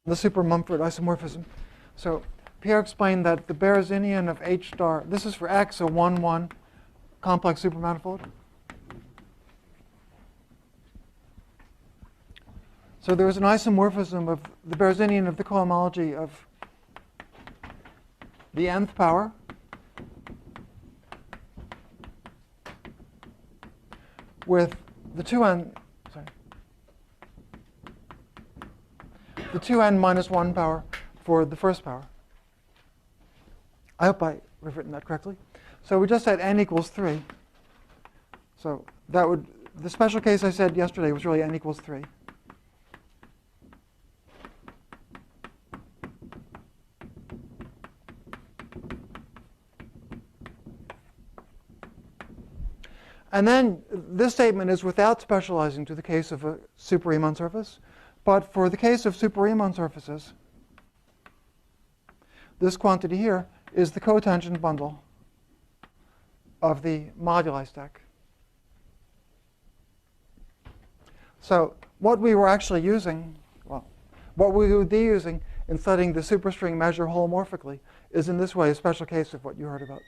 the super-Mumford isomorphism. So Pierre explained that the Berezinian of H star, this is for X, a 1-1 complex supermanifold. So there is an isomorphism of the Berezinian of the cohomology of the nth power with the 2n minus 1 power for the first power. I hope I have written that correctly. So we just had n equals 3. So that would, the special case I said yesterday was really n equals 3. And then this statement is without specializing to the case of a super-Riemann surface. But for the case of super-Riemann surfaces, this quantity here is the cotangent bundle of the moduli stack. So what we were actually using, well, what we would be using in studying the superstring measure holomorphically is in this way a special case of what you heard about.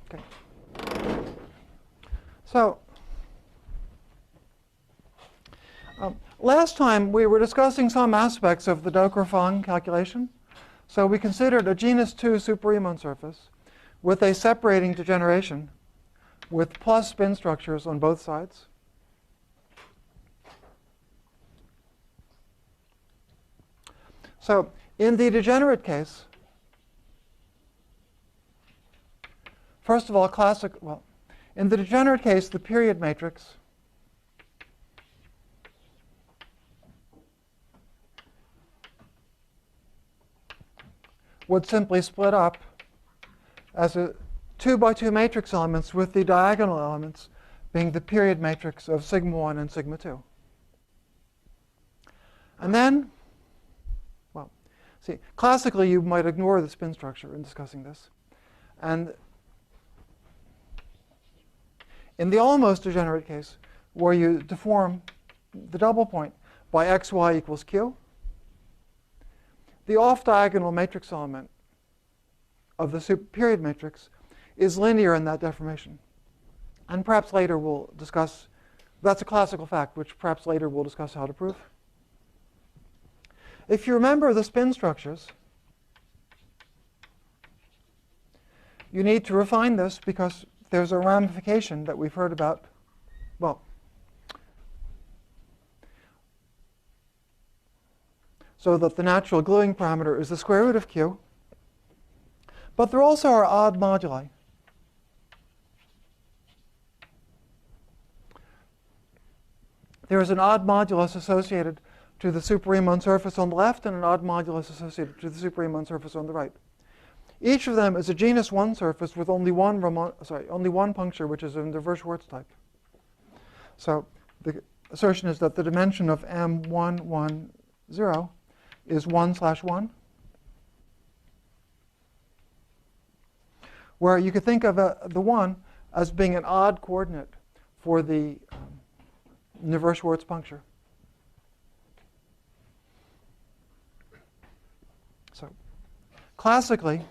Okay. So last time we were discussing some aspects of the Docker-Fong calculation. So we considered a genus 2 super-Riemann surface with a separating degeneration with plus spin structures on both sides. So in the degenerate case, first of all, in the degenerate case, the period matrix would simply split up as a 2-by-2 matrix elements with the diagonal elements being the period matrix of sigma 1 and sigma 2. And then, well, see, classically you might ignore the spin structure in discussing this. And in the almost degenerate case, where you deform the double point by xy equals q, the off-diagonal matrix element of the period matrix is linear in that deformation. And perhaps later we'll discuss, that's a classical fact, which perhaps later we'll discuss how to prove. If you remember the spin structures, you need to refine this because there's a ramification that we've heard about. Well, so that the natural gluing parameter is the square root of q. But there also are odd moduli. There is an odd modulus associated to the super-Riemann surface on the left and an odd modulus associated to the super-Riemann surface on the right. Each of them is a genus 1 surface with only one puncture, which is in the Virchow-Schwarz type. So the assertion is that the dimension of M110 is 1/1, where you could think of the 1 as being an odd coordinate for the Virchow-Schwarz puncture. So classically,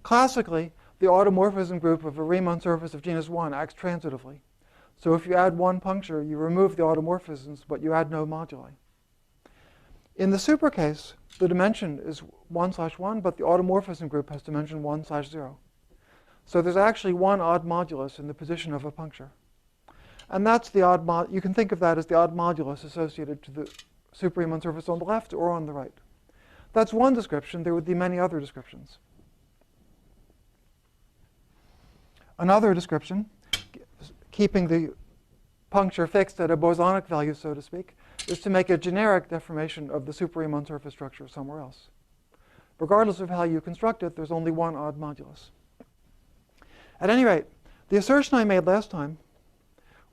the automorphism group of a Riemann surface of genus 1 acts transitively. So if you add one puncture, you remove the automorphisms, but you add no moduli. In the super case, the dimension is 1/1, but the automorphism group has dimension 1/0. So there's actually one odd modulus in the position of a puncture. And that's the odd you can think of that as the odd modulus associated to the super-Riemann surface on the left or on the right. That's one description. There would be many other descriptions. Another description, keeping the puncture fixed at a bosonic value, so to speak, is to make a generic deformation of the super-Riemann surface structure somewhere else. Regardless of how you construct it, there's only one odd modulus. At any rate, the assertion I made last time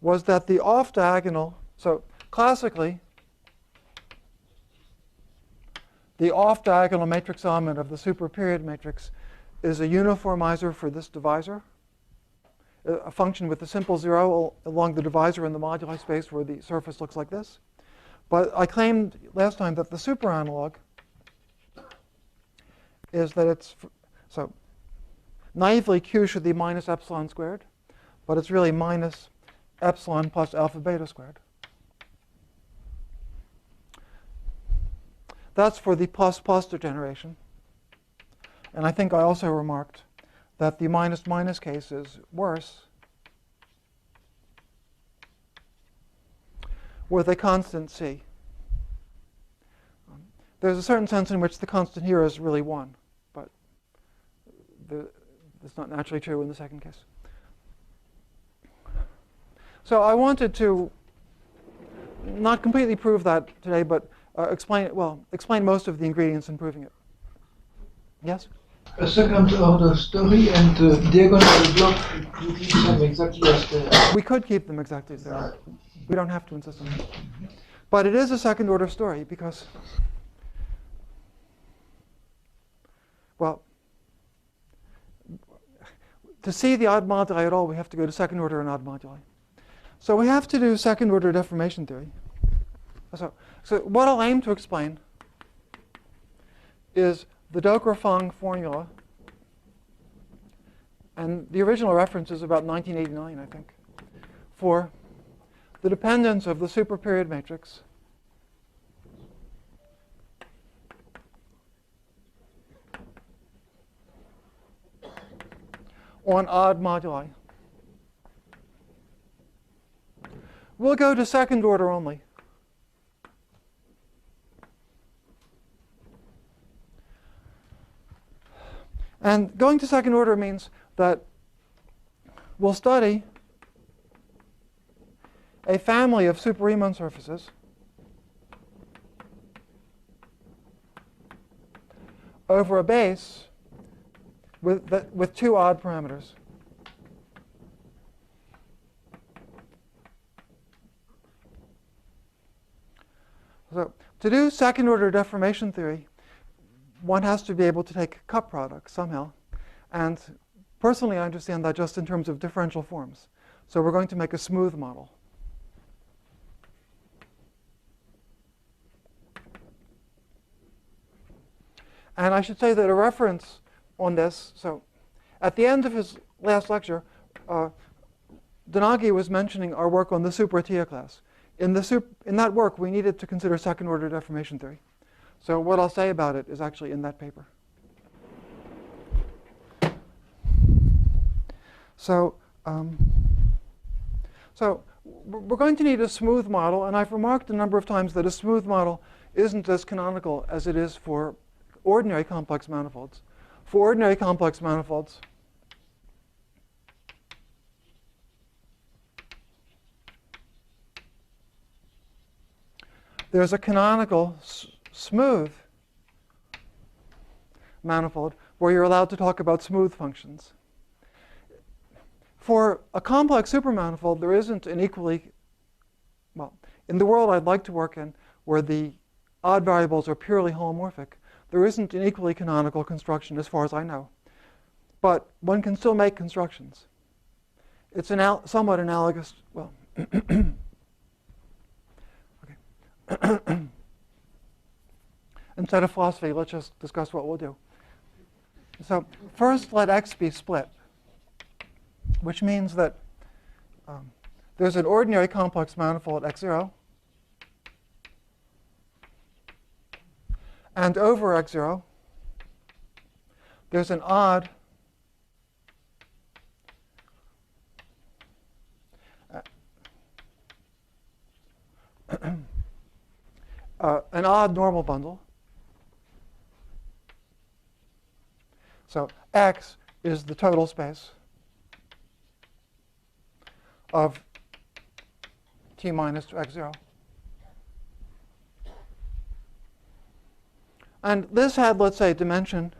was that the off-diagonal, so classically, the off-diagonal matrix element of the superperiod matrix is a uniformizer for this divisor. a function with a simple 0 along the divisor in the moduli space where the surface looks like this. But I claimed last time that the super analog is that it's, so naively Q should be minus epsilon squared, but it's really minus epsilon plus alpha beta squared. That's for the plus-plus degeneration. And I think I also remarked that the minus-minus case is worse with a constant C. There's a certain sense in which the constant here is really 1, but that's not naturally true in the second case. So I wanted to not completely prove that today, but explain most of the ingredients in proving it. Yes? A second order story and diagonal block, you keep them exactly as they are. We could keep them exactly as they are. We don't have to insist on that. But it is a second order story because, well, to see the odd moduli at all, we have to go to second order and odd moduli. So we have to do second order deformation theory. So what I'll aim to explain is the Docker-Fong formula. And the original reference is about 1989, I think, for the dependence of the superperiod matrix on odd moduli. We'll go to second order only. And going to second order means that we'll study a family of Superim surfaces over a base with two odd parameters. So to do second order deformation theory, one has to be able to take cup products somehow. And personally, I understand that just in terms of differential forms. So we're going to make a smooth model. And I should say that a reference on this, so at the end of his last lecture, Donaghy was mentioning our work on the Superatia class. In that work, we needed to consider second order deformation theory. So what I'll say about it is actually in that paper. So we're going to need a smooth model, and I've remarked a number of times that a smooth model isn't as canonical as it is for ordinary complex manifolds. For ordinary complex manifolds, there's a canonical smooth manifold where you're allowed to talk about smooth functions. For a complex supermanifold, there isn't an equally, well, in the world I'd like to work in, where the odd variables are purely holomorphic, there isn't an equally canonical construction as far as I know. But one can still make constructions. It's somewhat analogous, well, okay. Instead of philosophy, let's just discuss what we'll do. So first, let X be split, which means that there's an ordinary complex manifold X0, and over X0, there's an odd normal bundle. So X is the total space of T minus to X0. And this had, let's say, dimension.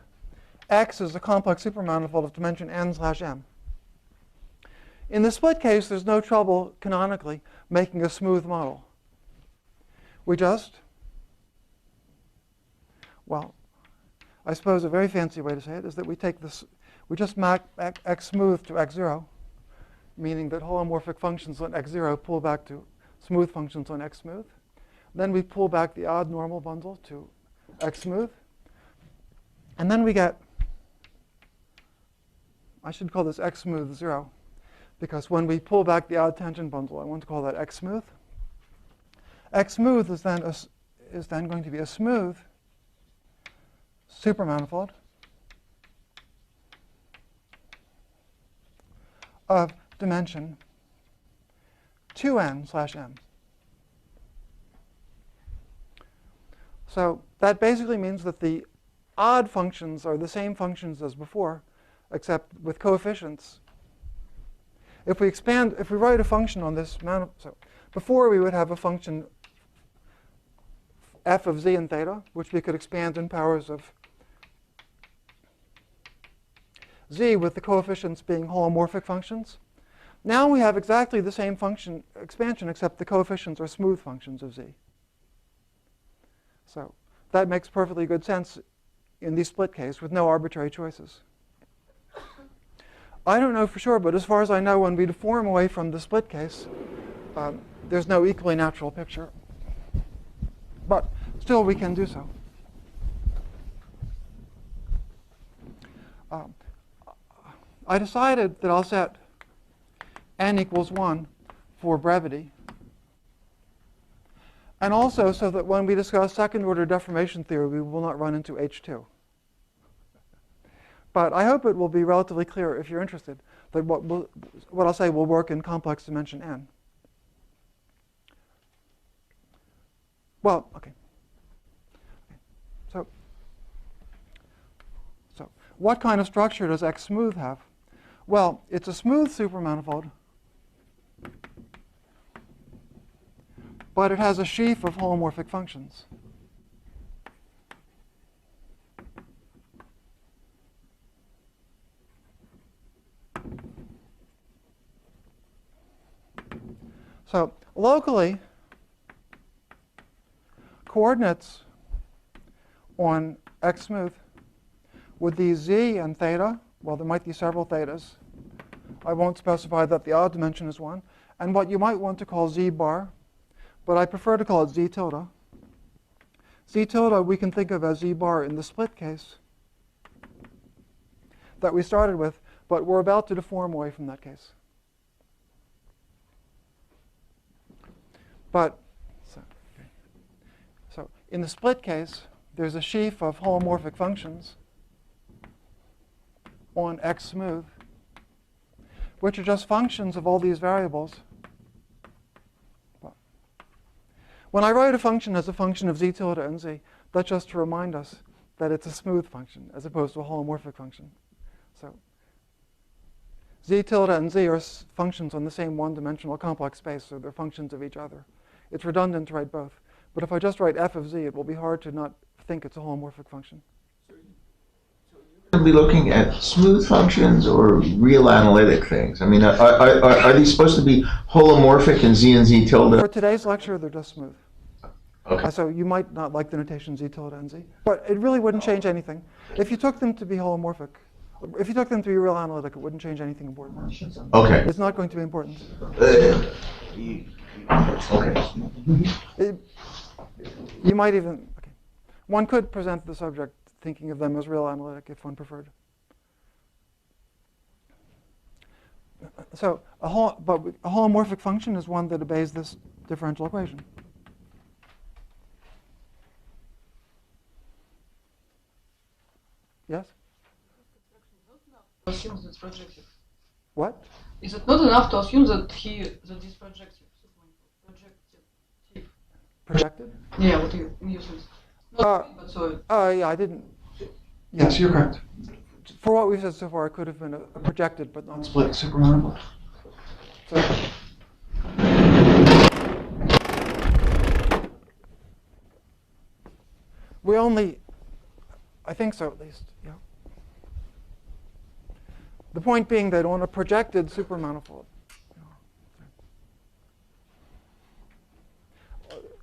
X is a complex supermanifold of dimension n/m. In the split case, there's no trouble canonically making a smooth model. We just, well, I suppose a very fancy way to say it is that we take this, we just map X smooth to X0, meaning that holomorphic functions on x0 pull back to smooth functions on x smooth. Then we pull back the odd normal bundle to x smooth. And then we get, I should call this x smooth 0, because when we pull back the odd tangent bundle, I want to call that x smooth. X smooth is then going to be a smooth supermanifold of dimension 2n/m. So that basically means that the odd functions are the same functions as before, except with coefficients. If we write a function on this manifold, so before we would have a function f of z and theta, which we could expand in powers of z with the coefficients being holomorphic functions. Now we have exactly the same function expansion, except the coefficients are smooth functions of z. So that makes perfectly good sense in the split case with no arbitrary choices. I don't know for sure, but as far as I know, when we deform away from the split case, there's no equally natural picture. But still, we can do so. I decided that I'll set n equals 1 for brevity. And also so that when we discuss second-order deformation theory, we will not run into H2. But I hope it will be relatively clear, if you're interested, that what I'll say will work in complex dimension n. Well, OK. So what kind of structure does X smooth have? Well, it's a smooth supermanifold, but it has a sheaf of holomorphic functions. So locally, coordinates on X smooth would be z and theta. Well, there might be several thetas. I won't specify that the odd dimension is 1. And what you might want to call z bar, but I prefer to call it z tilde. Z tilde we can think of as z bar in the split case that we started with, but we're about to deform away from that case. But so in the split case, there's a sheaf of holomorphic functions on X smooth, which are just functions of all these variables. When I write a function as a function of z tilde and z, that's just to remind us that it's a smooth function as opposed to a holomorphic function. So z tilde and z are functions on the same one-dimensional complex space, so they're functions of each other. It's redundant to write both. But if I just write f of z, it will be hard to not think it's a holomorphic function. Going to be looking at smooth functions or real analytic things? I mean, are these supposed to be holomorphic in z and z tilde? For today's lecture, they're just smooth. Okay. So you might not like the notation z tilde and z, but it really wouldn't change anything. If you took them to be holomorphic, if you took them to be real analytic, it wouldn't change anything important. Okay. It's not going to be important. Okay. You might even, okay. One could present the subject thinking of them as real analytic if one preferred. So a holomorphic function is one that obeys this differential equation. Yes? Assumes it's projective. What? Is it not enough to assume that is projective? Projected? Yeah, what you said. But so Yeah, I didn't. Yes, you're correct. For what we've said so far, it could have been a projected but not split supermanifold. So, we only, I think so at least, yeah. The point being that on a projected supermanifold,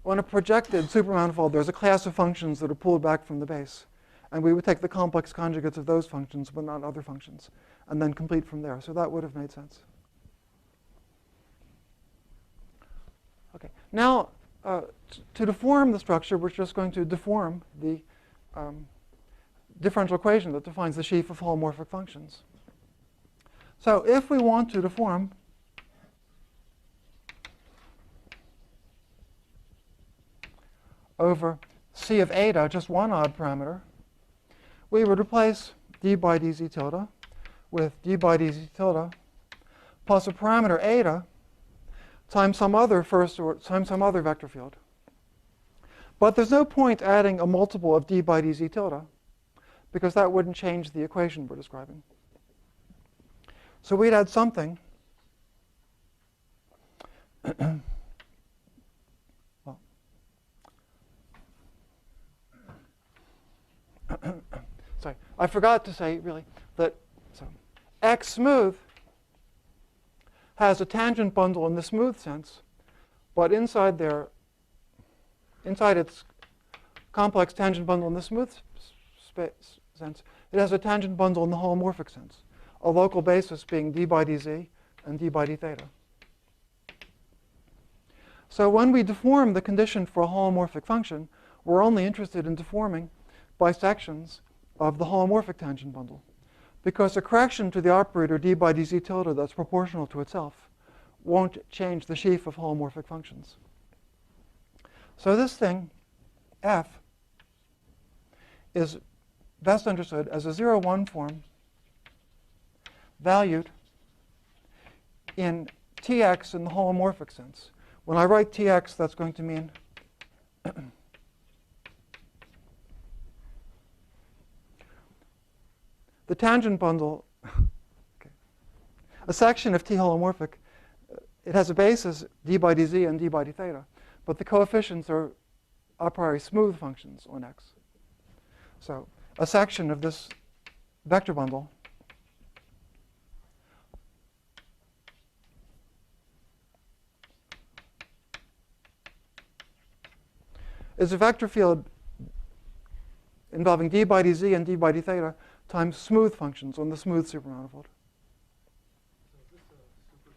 on a projected supermanifold, there's a class of functions that are pulled back from the base. And we would take the complex conjugates of those functions, but not other functions, and then complete from there. So that would have made sense. Now, to deform the structure, we're just going to deform the differential equation that defines the sheaf of holomorphic functions. So if we want to deform over C of eta, just one odd parameter, we would replace d by dz tilde with d by dz tilde plus a parameter eta times some other some other vector field. But there's no point adding a multiple of d by dz tilde, because that wouldn't change the equation we're describing. So we'd add something well, sorry, I forgot to say really that X smooth has a tangent bundle in the smooth sense, but inside its complex tangent bundle in the smooth sense, it has a tangent bundle in the holomorphic sense, a local basis being d by dz and d by d theta. So when we deform the condition for a holomorphic function, we're only interested in deforming bisections of the holomorphic tangent bundle, because a correction to the operator d by dz tilde that's proportional to itself won't change the sheaf of holomorphic functions. So this thing, f, is best understood as a 0-1 form valued in Tx in the holomorphic sense. When I write Tx, that's going to mean the tangent bundle, okay, a section of T holomorphic, it has a basis d by dz and d by d theta, but the coefficients are a priori smooth functions on X. So a section of this vector bundle is a vector field involving d by dz and d by d theta times smooth functions on the smooth supermanifold.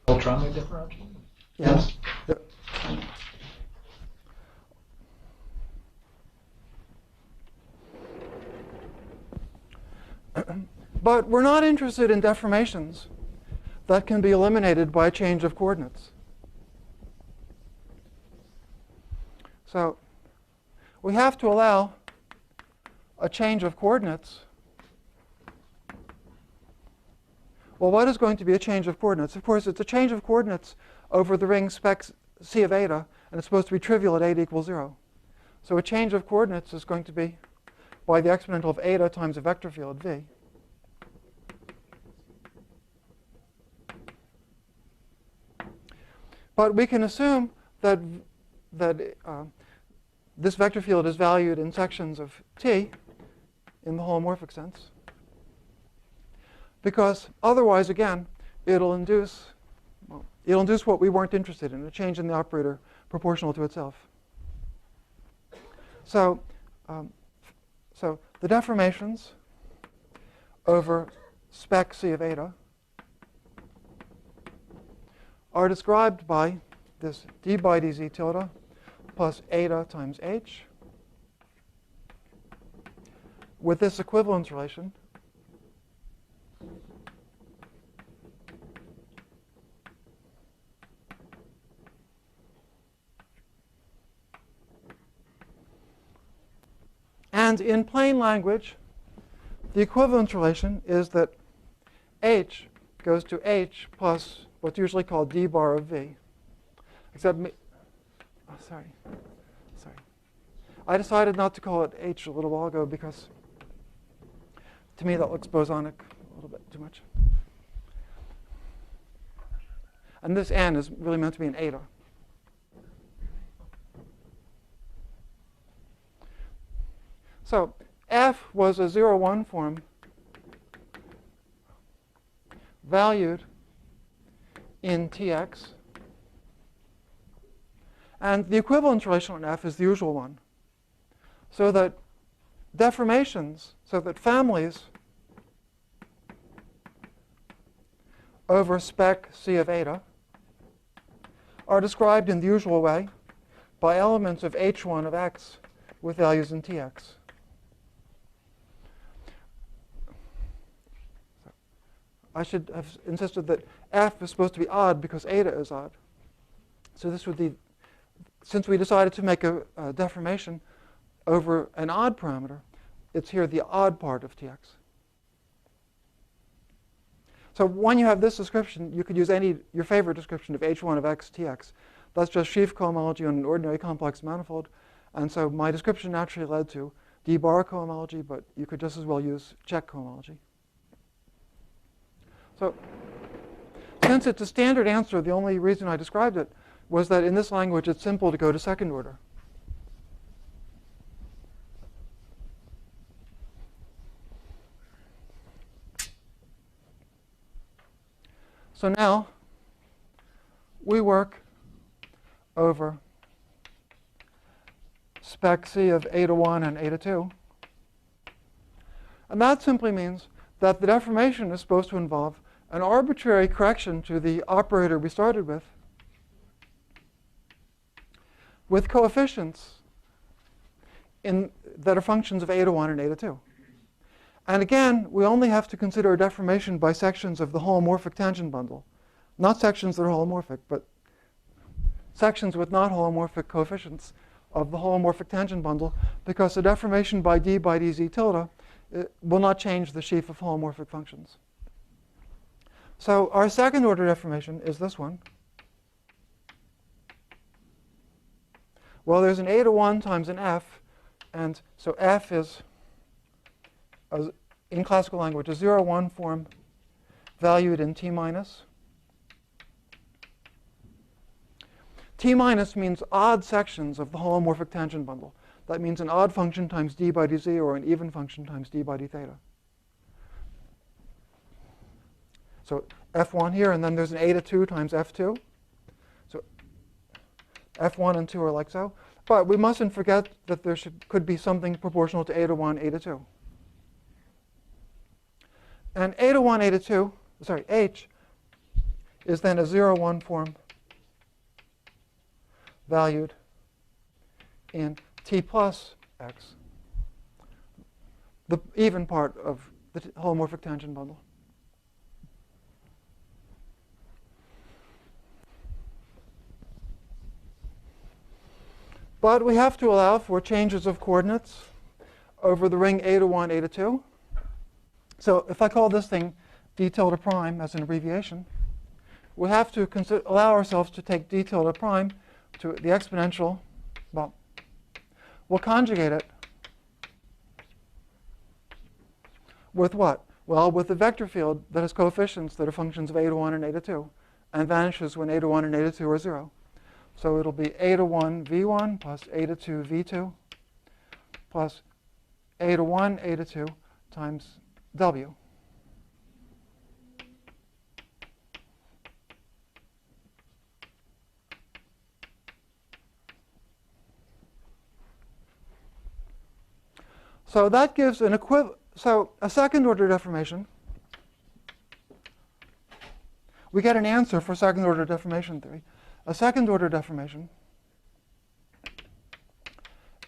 Ultronic differential? Yes. But we're not interested in deformations that can be eliminated by a change of coordinates. So we have to allow a change of coordinates. Well, what is going to be a change of coordinates? Of course, it's a change of coordinates over the ring spec C of eta, and it's supposed to be trivial at eta equals 0. So a change of coordinates is going to be by the exponential of eta times a vector field v. But we can assume that this vector field is valued in sections of T in the holomorphic sense, because otherwise, again, it'll induce what we weren't interested in, a change in the operator proportional to itself. So, so the deformations over spec C of eta are described by this d by dz tilde plus eta times h with this equivalence relation and in plain language, the equivalence relation is that h goes to h plus what's usually called d bar of v. Except, sorry. I decided not to call it h a little while ago because to me that looks bosonic a little bit too much. And this n is really meant to be an eta. So f was a 0-1 form valued in Tx. And the equivalence relation on f is the usual one. So that deformations, so that families over spec C of eta are described in the usual way, by elements of h1 of x with values in tx. I should have insisted that f is supposed to be odd because eta is odd. So this would be, since we decided to make a deformation over an odd parameter, it's here the odd part of tx. So when you have this description, you could use your favorite description of h1 of x tx. That's just sheaf cohomology on an ordinary complex manifold. And so my description naturally led to d-bar cohomology, but you could just as well use check cohomology. So since it's a standard answer, the only reason I described it was that in this language it's simple to go to second order. So now we work over spec C of eta 1 and eta 2. And that simply means that the deformation is supposed to involve an arbitrary correction to the operator we started with coefficients that are functions of eta 1 and eta 2. And again, we only have to consider a deformation by sections of the holomorphic tangent bundle. Not sections that are holomorphic, but sections with not holomorphic coefficients of the holomorphic tangent bundle, because a deformation by dz tilde will not change the sheaf of holomorphic functions. So our second order deformation is this one. Well, there's an eta 1 times an f, and so f is, in classical language, a 0-1 form valued in t minus. T minus means odd sections of the holomorphic tangent bundle. That means an odd function times d by dz, or an even function times d by d theta. So f1 here, and then there's an eta 2 times f2. So f1 and 2 are like so. But we mustn't forget that there could be something proportional to eta 1, eta 2. And eta 1, eta 2, sorry, h is then a 0-1 form valued in t plus x, the even part of the holomorphic tangent bundle. But we have to allow for changes of coordinates over the ring eta 1, eta 2. So if I call this thing d tilde prime as an abbreviation, we have to allow ourselves to take d tilde prime to the exponential. Well, we'll conjugate it with what? Well, with the vector field that has coefficients that are functions of eta 1 and eta 2, and vanishes when eta 1 and eta 2 are 0. So it'll be eta 1 v1 plus eta 2 v2 plus eta 1 eta 2 times w. So that gives an so a second order deformation. We get an answer for second order deformation theory. A second order deformation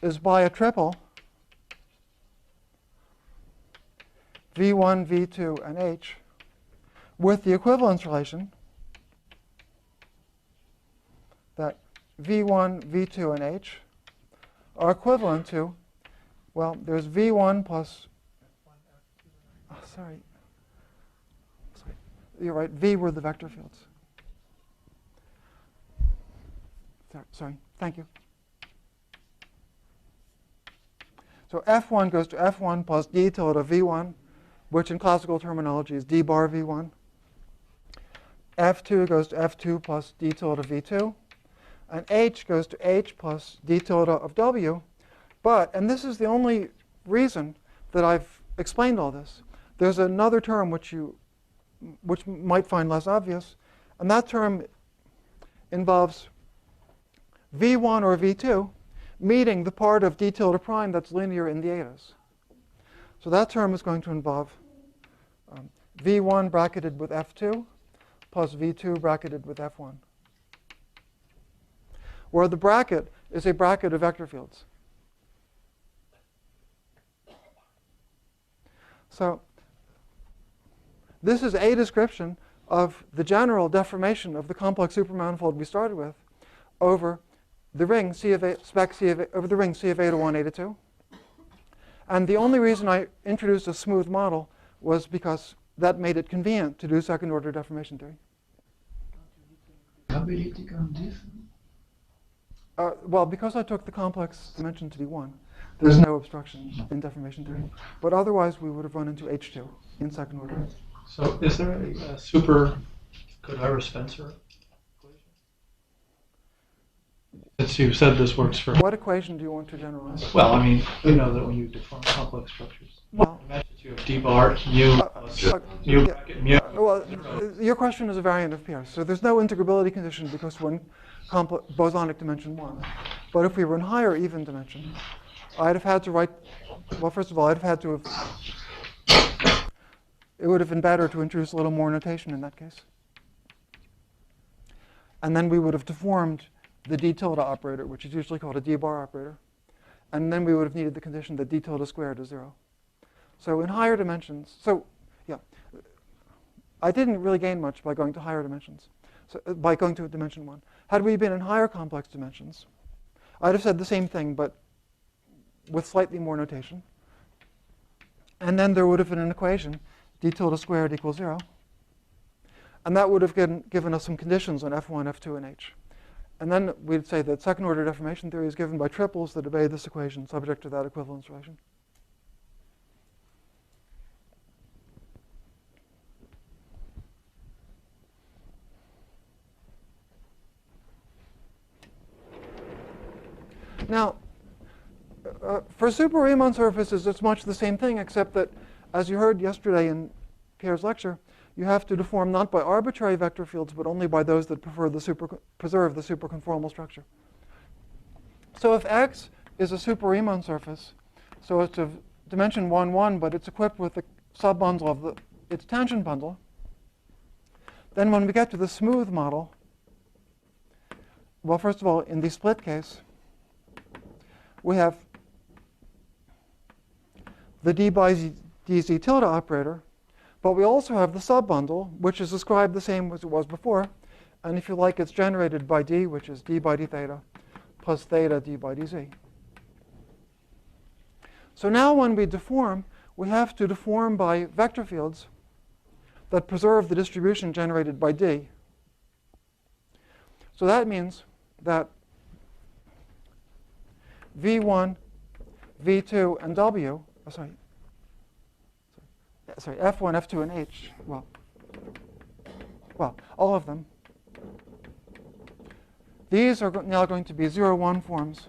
is by a triple v1, v2, and h with the equivalence relation that v1, v2, and h are equivalent to, well, there's v1 plus, sorry, you're right, v were the vector fields. Sorry, thank you. So f1 goes to f1 plus d tilde v1, which in classical terminology is d bar v1. f2 goes to f2 plus d tilde v2. And h goes to h plus d tilde of w. But, and this is the only reason that I've explained all this, there's another term which might find less obvious, and that term involves v1 or v2 meeting the part of d tilde prime that's linear in the etas. So that term is going to involve v1 bracketed with f2 plus v2 bracketed with f1, where the bracket is a bracket of vector fields. So this is a description of the general deformation of the complex supermanifold we started with over the ring C of A, spec C of A, over the ring C of A to 1, A to 2. And the only reason I introduced a smooth model was because that made it convenient to do second order deformation theory. Ability on diff. Well, because I took the complex dimension to be 1, there's no obstruction in deformation theory. But otherwise, we would have run into H2 in second order. So is there a super Codira-Spencer equation? Since you said this works for... What equation do you want to generalize? Well, I mean, you know that when you deform complex structures, Well, imagine you have d bar mu plus mu bracket mu. Well, your question is a variant of Pierce. So there's no integrability condition because we're in bosonic dimension 1. But if we were in higher even dimension, I'd have had to write, well, first of all, I'd have had to have, it would have been better to introduce a little more notation in that case. And then we would have deformed the d tilde operator, which is usually called a d bar operator. And then we would have needed the condition that d tilde squared is 0. So in higher dimensions, so yeah, I didn't really gain much by going to higher dimensions, so, by going to dimension 1. Had we been in higher complex dimensions, I'd have said the same thing, but with slightly more notation. And then there would have been an equation, d tilde squared equals 0. And that would have given us some conditions on F1, F2, and H. And then we'd say that second order deformation theory is given by triples that obey this equation subject to that equivalence relation. Now, for super Riemann surfaces, it's much the same thing, except that, as you heard yesterday in Pierre's lecture, you have to deform not by arbitrary vector fields, but only by those that preserve the superconformal structure. So if X is a super Riemann surface, so it's of dimension 1, 1, but it's equipped with the subbundle of its tangent bundle, then when we get to the smooth model, well, first of all, in the split case, we have the d by dz tilde operator, but we also have the subbundle, which is described the same as it was before. And if you like, it's generated by d, which is d by d theta, plus theta d by dz. So now when we deform, we have to deform by vector fields that preserve the distribution generated by d. So that means that V1, V2, and W, F1, F2, and H, well, all of them. These are now going to be 0, 1 forms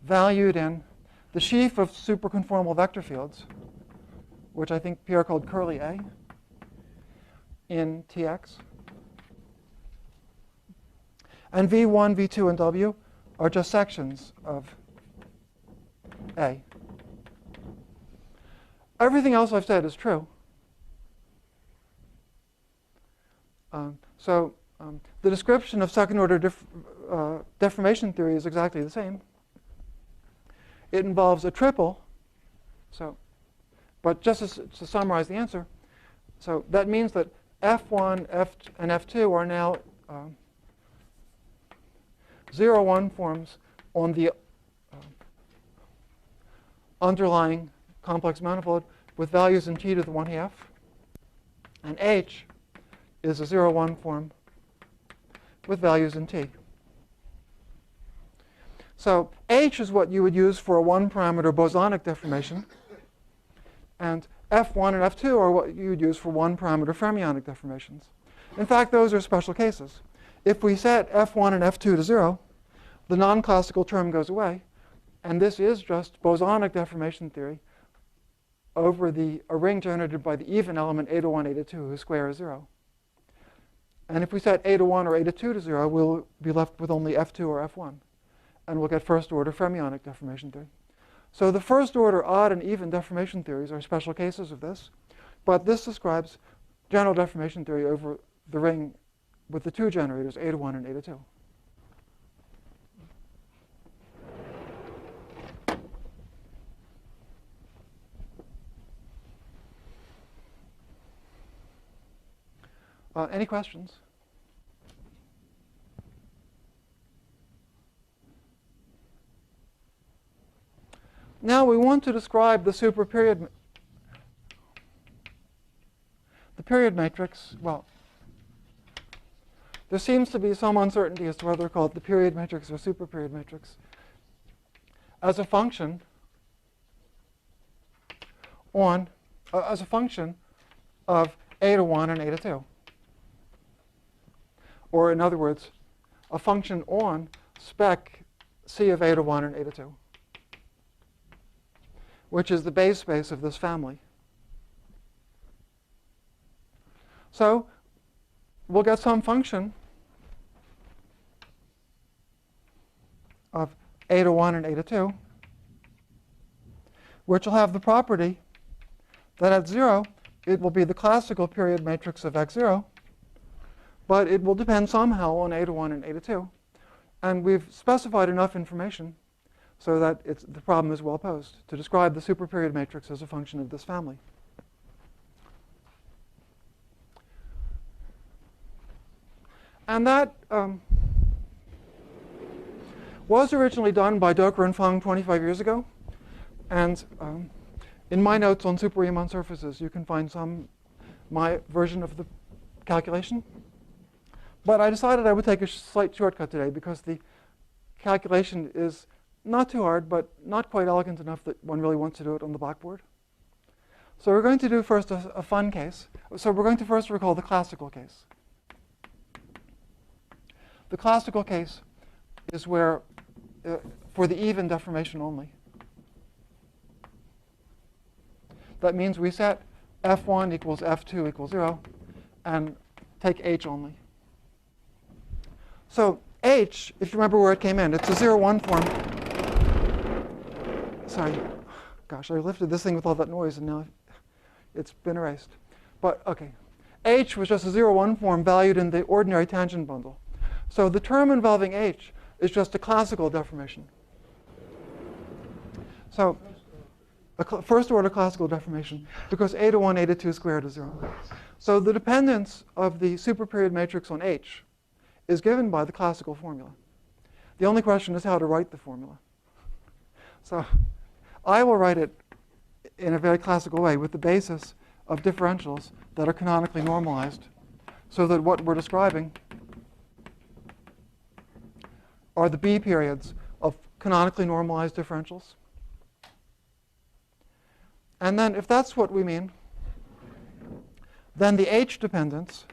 valued in the sheaf of superconformal vector fields, which I think Pierre called curly A, in Tx. And V1, V2, and W are just sections of A. Everything else I've said is true. The description of second order deformation theory is exactly the same. It involves a triple. But just to summarize the answer, so that means that F1, F, and F2 are now 0, 1 forms on the underlying complex manifold with values in t to the 1/2. And H is a 0, 1 form with values in t. So H is what you would use for a 1-parameter bosonic deformation. And F1 and F2 are what you would use for 1-parameter fermionic deformations. In fact, those are special cases. If we set F1 and F2 to 0, the non-classical term goes away. And this is just bosonic deformation theory over a ring generated by the even element A to 1, A to 2, whose square is 0. And if we set A to 1 or A to 2 to 0, we'll be left with only F2 or F1. And we'll get first-order fermionic deformation theory. So the first-order odd and even deformation theories are special cases of this. But this describes general deformation theory over the ring with the two generators, A to 1 and A to 2. Any questions? Now we want to describe the superperiod, the period matrix. Well, there seems to be some uncertainty as to whether to call it the period matrix or superperiod matrix as a function on, as a function of a to 1 and a to 2. Or in other words, a function on spec C of a to 1 and a to 2, which is the base space of this family. So we'll get some function of a to 1 and a to 2, which will have the property that at 0, it will be the classical period matrix of x0, but it will depend somehow on a to 1 and a to 2. And we've specified enough information so that the problem is well posed to describe the superperiod matrix as a function of this family. And that was originally done by Doker and Fung 25 years ago. And in my notes on Superim on surfaces, you can find my version of the calculation. But I decided I would take a slight shortcut today because the calculation is not too hard, but not quite elegant enough that one really wants to do it on the blackboard. So we're going to do first a fun case. So we're going to first recall the classical case. The classical case is where, for the even deformation only. That means we set f1 equals f2 equals 0 and take h only. So h, if you remember where it came in, it's a 0-1 form. Sorry. Gosh, I lifted this thing with all that noise, and now it's been erased. But OK. H was just a 0-1 form valued in the ordinary tangent bundle. So the term involving h is just a classical deformation. So a first order classical deformation, because a to 1, a to 2 squared is 0. So the dependence of the superperiod matrix on h is given by the classical formula. The only question is how to write the formula. So I will write it in a very classical way with the basis of differentials that are canonically normalized, so that what we're describing are the B periods of canonically normalized differentials. And then if that's what we mean, then the H dependence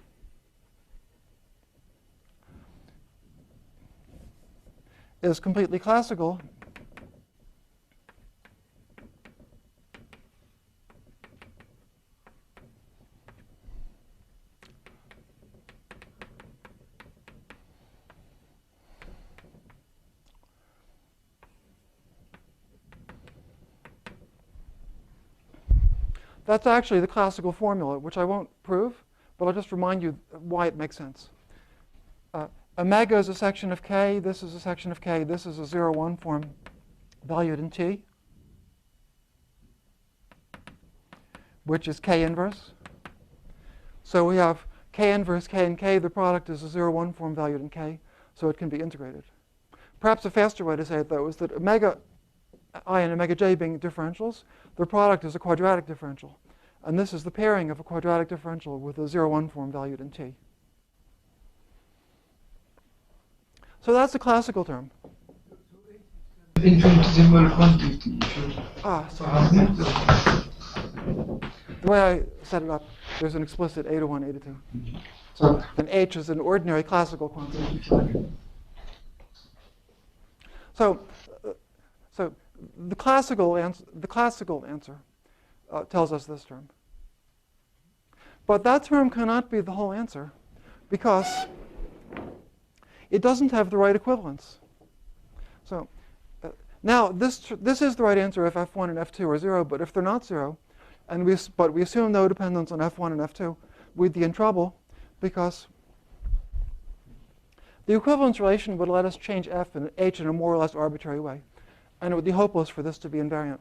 is completely classical That's actually the classical formula, which I won't prove, but I'll just remind you why it makes sense. Omega is a section of k. This is a section of k. This is a 0-1 form valued in t, which is k inverse. So we have k inverse k and k. The product is a 0-1 form valued in k, so it can be integrated. Perhaps a faster way to say it, though, is that omega I and omega j being differentials, their product is a quadratic differential. And this is the pairing of a quadratic differential with a 0-1 form valued in t. So that's a classical term. Infinitesimal quantity. Sorry. The way I set it up, there's an explicit a to 1, a to 2. So then h is an ordinary classical quantity. So the classical answer tells us this term. But that term cannot be the whole answer because it doesn't have the right equivalence. So now this is the right answer if f1 and f2 are 0, but if they're not 0, but we assume no dependence on f1 and f2, we'd be in trouble because the equivalence relation would let us change f and h in a more or less arbitrary way. And it would be hopeless for this to be invariant.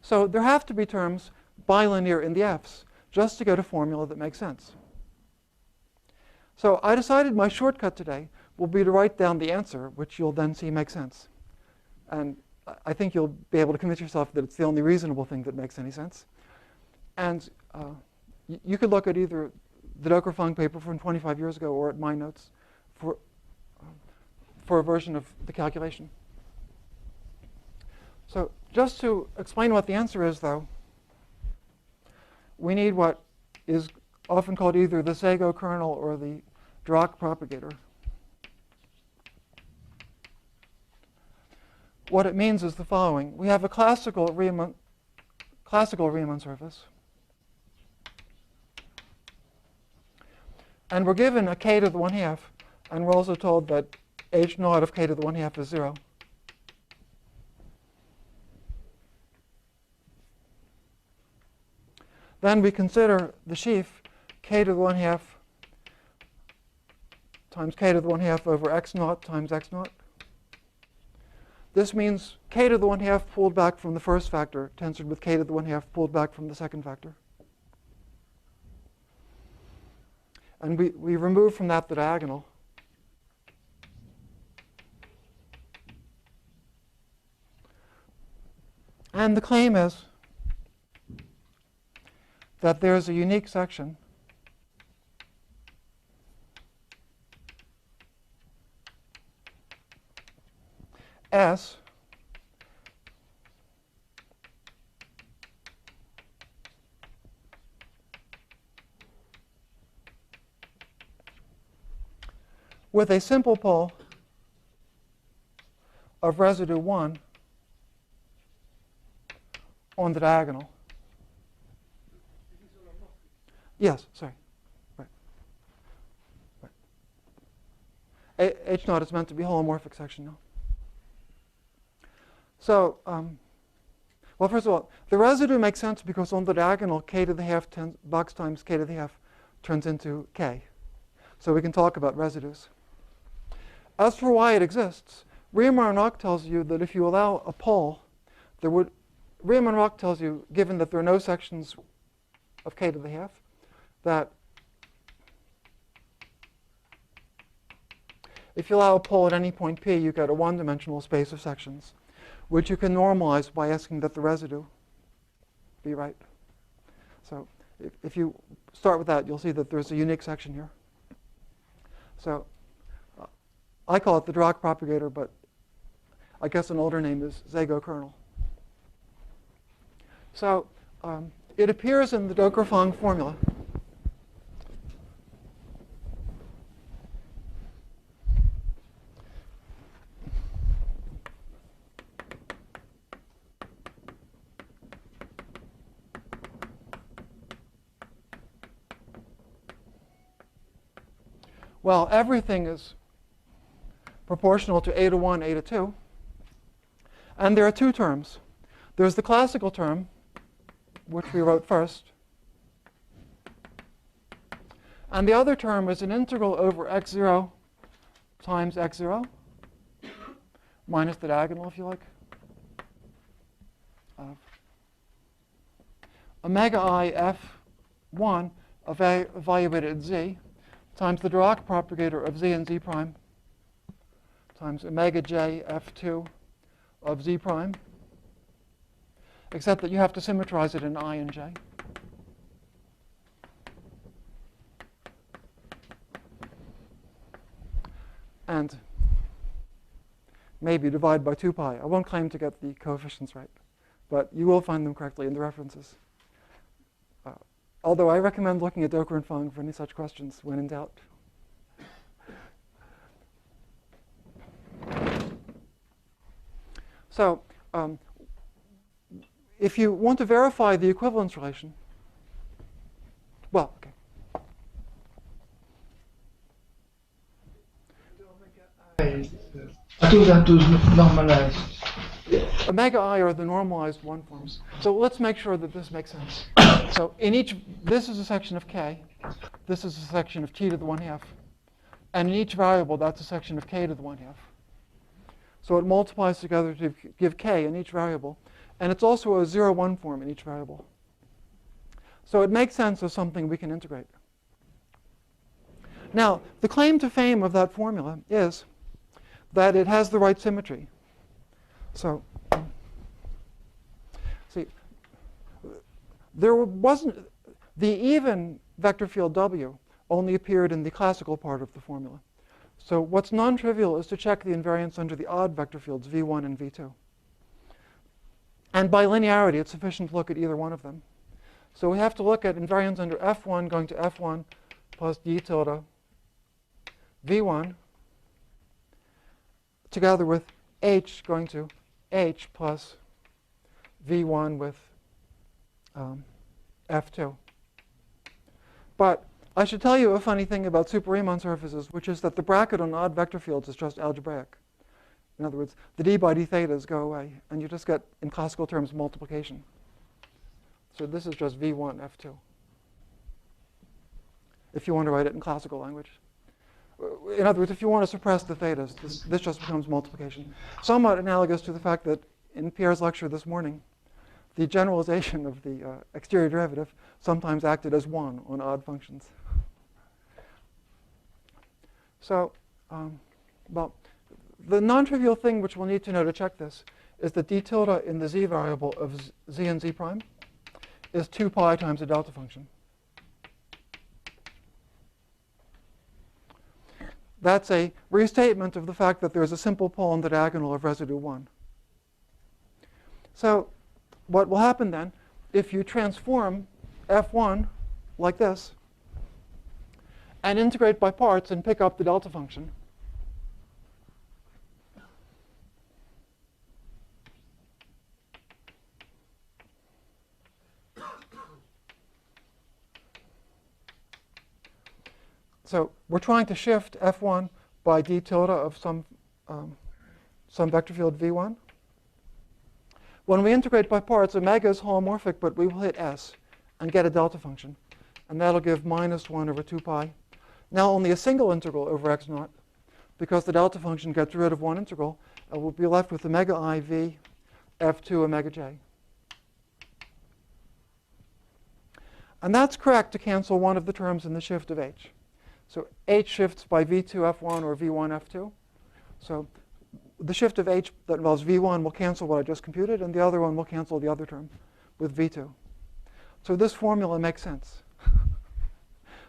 So there have to be terms bilinear in the f's just to get a formula that makes sense. So I decided my shortcut today will be to write down the answer, which you'll then see makes sense. And I think you'll be able to convince yourself that it's the only reasonable thing that makes any sense. And you could look at either the Docker-Funk paper from 25 years ago or at my notes for a version of the calculation. So just to explain what the answer is, though, we need what is often called either the Szego kernel or the Dirac propagator. What it means is the following. We have a classical Riemann surface. And we're given a k to the 1/2, and we're also told that h naught of k to the 1/2 is 0. Then we consider the sheaf k to the 1/2 times k to the 1/2 over x naught times x naught. This means k to the 1/2 pulled back from the first factor, tensored with k to the 1/2 pulled back from the second factor. And we remove from that the diagonal. And the claim is that there's a unique section S with a simple pole of residue 1 on the diagonal. Yes, sorry. Right. H naught is meant to be holomorphic section now. So, well, first of all, the residue makes sense because on the diagonal, k to the 1/2 box times k to the 1/2 turns into k. So we can talk about residues. As for why it exists, Riemann-Roch tells you that if you allow a pole, Riemann-Roch tells you, given that there are no sections of k to the 1/2, that if you allow a pole at any point P, you get a one-dimensional space of sections, which you can normalize by asking that the residue be right. So if you start with that, you'll see that there's a unique section here. So I call it the Dirac propagator, but I guess an older name is Szego kernel. So it appears in the Docker-Funk formula. Well, everything is proportional to a to 1, a to 2. And there are two terms. There's the classical term, which we wrote first. And the other term is an integral over x0 times x0, minus the diagonal, if you like, of omega I f1 evaluated at z times the Dirac propagator of z and z prime times omega j f2 of z prime, except that you have to symmetrize it in I and j. And maybe divide by 2 pi. I won't claim to get the coefficients right, but you will find them correctly in the references. Although I recommend looking at Docker and Funk for any such questions when in doubt. So if you want to verify the equivalence relation, well, okay. I do that to normalize. Omega I are the normalized one forms. So let's make sure that this makes sense. So in each, this is a section of k. This is a section of t to the 1/2. And in each variable, that's a section of k to the 1/2. So it multiplies together to give k in each variable. And it's also a 0-1 form in each variable. So it makes sense as something we can integrate. Now, the claim to fame of that formula is that it has the right symmetry. So, see, there wasn't, the even vector field W only appeared in the classical part of the formula. So what's non-trivial is to check the invariance under the odd vector fields V1 and V2. And by linearity, it's sufficient to look at either one of them. So we have to look at invariance under F1 going to F1 plus d tilde V1 together with H going to H plus V1 with F2. But I should tell you a funny thing about Superim surfaces, which is that the bracket on odd vector fields is just algebraic. In other words, the d by d thetas go away, and you just get, in classical terms, multiplication. So this is just V1 F2, if you want to write it in classical language. In other words, if you want to suppress the thetas, this just becomes multiplication. Somewhat analogous to the fact that in Pierre's lecture this morning, the generalization of the exterior derivative sometimes acted as 1 on odd functions. So, well, the non-trivial thing which we'll need to know to check this is that d tilde in the z variable of z and z prime is 2 pi times a delta function. That's a restatement of the fact that there's a simple pole on the diagonal of residue 1. So what will happen then, if you transform F1 like this and integrate by parts and pick up the delta function, so we're trying to shift F1 by d tilde of some vector field V1. When we integrate by parts, omega is holomorphic, but we will hit S and get a delta function. And that'll give minus 1 over 2 pi. Now only a single integral over x naught, because the delta function gets rid of one integral, and we'll be left with omega I v F2 omega j. And that's correct to cancel one of the terms in the shift of h. So h shifts by V2 F1 or V1 F2. So the shift of h that involves V1 will cancel what I just computed, and the other one will cancel the other term with V2. So this formula makes sense.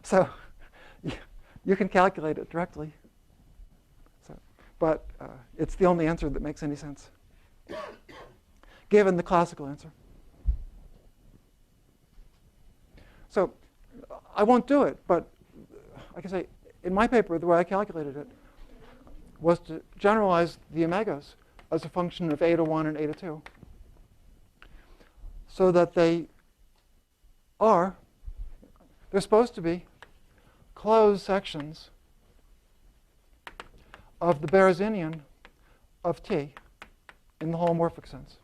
So you can calculate it directly. So, but it's the only answer that makes any sense, given the classical answer. So I won't do it, but I can say in my paper, the way I calculated it was to generalize the omegas as a function of eta 1 and eta 2, so that they're supposed to be closed sections of the Berezinian of T in the holomorphic sense.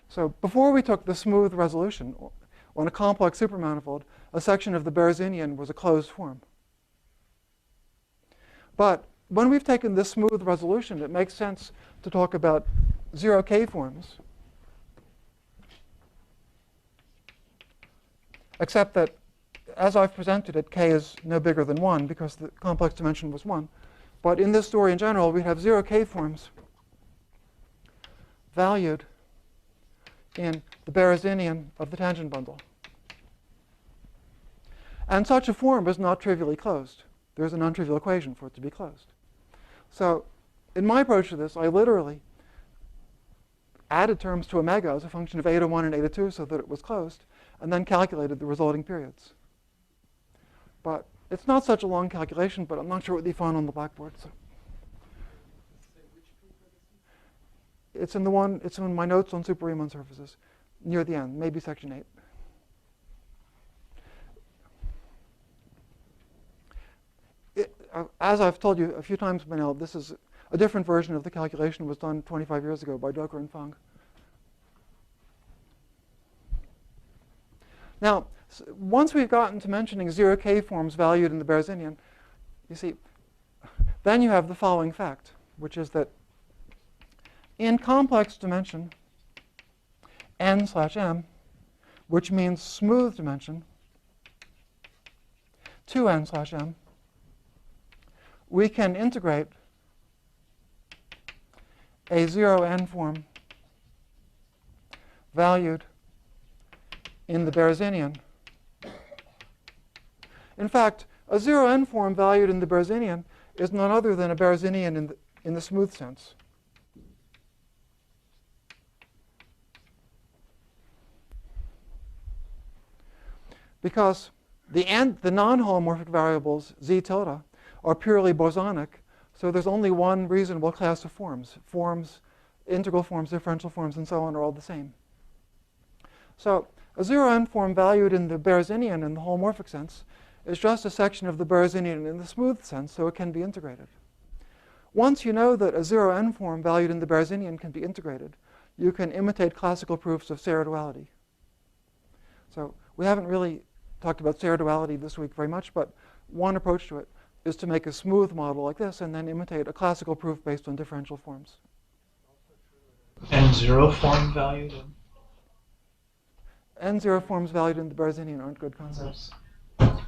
So before we took the smooth resolution, on a complex supermanifold, a section of the Berezinian was a closed form. But when we've taken this smooth resolution, it makes sense to talk about 0K forms, except that as I've presented it, K is no bigger than 1 because the complex dimension was 1. But in this story in general, we have 0K forms valued in the Berezinian of the tangent bundle. And such a form is not trivially closed. There's a non-trivial equation for it to be closed. So in my approach to this, I literally added terms to omega as a function of eta 1 and eta 2 so that it was closed, and then calculated the resulting periods. But it's not such a long calculation, but I'm not sure what they found on the blackboard. So it's in my notes on Superim surfaces, near the end, maybe section 8. As I've told you a few times by now, this is a different version of the calculation was done 25 years ago by Doker and Fang. Now, once we've gotten to mentioning 0K forms valued in the Berezinian, you see, then you have the following fact, which is that in complex dimension n/m, which means smooth dimension 2n/m, we can integrate a 0n form valued in the Berzinian. In fact, a 0n form valued in the Berzinian is none other than a Berzinian in the smooth sense. Because the non-holomorphic variables z tilde are purely bosonic, so there's only one reasonable class of forms. Forms, integral forms, differential forms, and so on are all the same. So a 0n form valued in the Berzinian in the holomorphic sense is just a section of the Berzinian in the smooth sense, so it can be integrated. Once you know that a 0n form valued in the Berzinian can be integrated, you can imitate classical proofs of Serre duality. So we haven't really talked about Serre duality this week very much, but one approach to it is to make a smooth model like this and then imitate a classical proof based on differential forms. And 0 form valued in? N0 forms valued in the Berzinian aren't good concepts. How do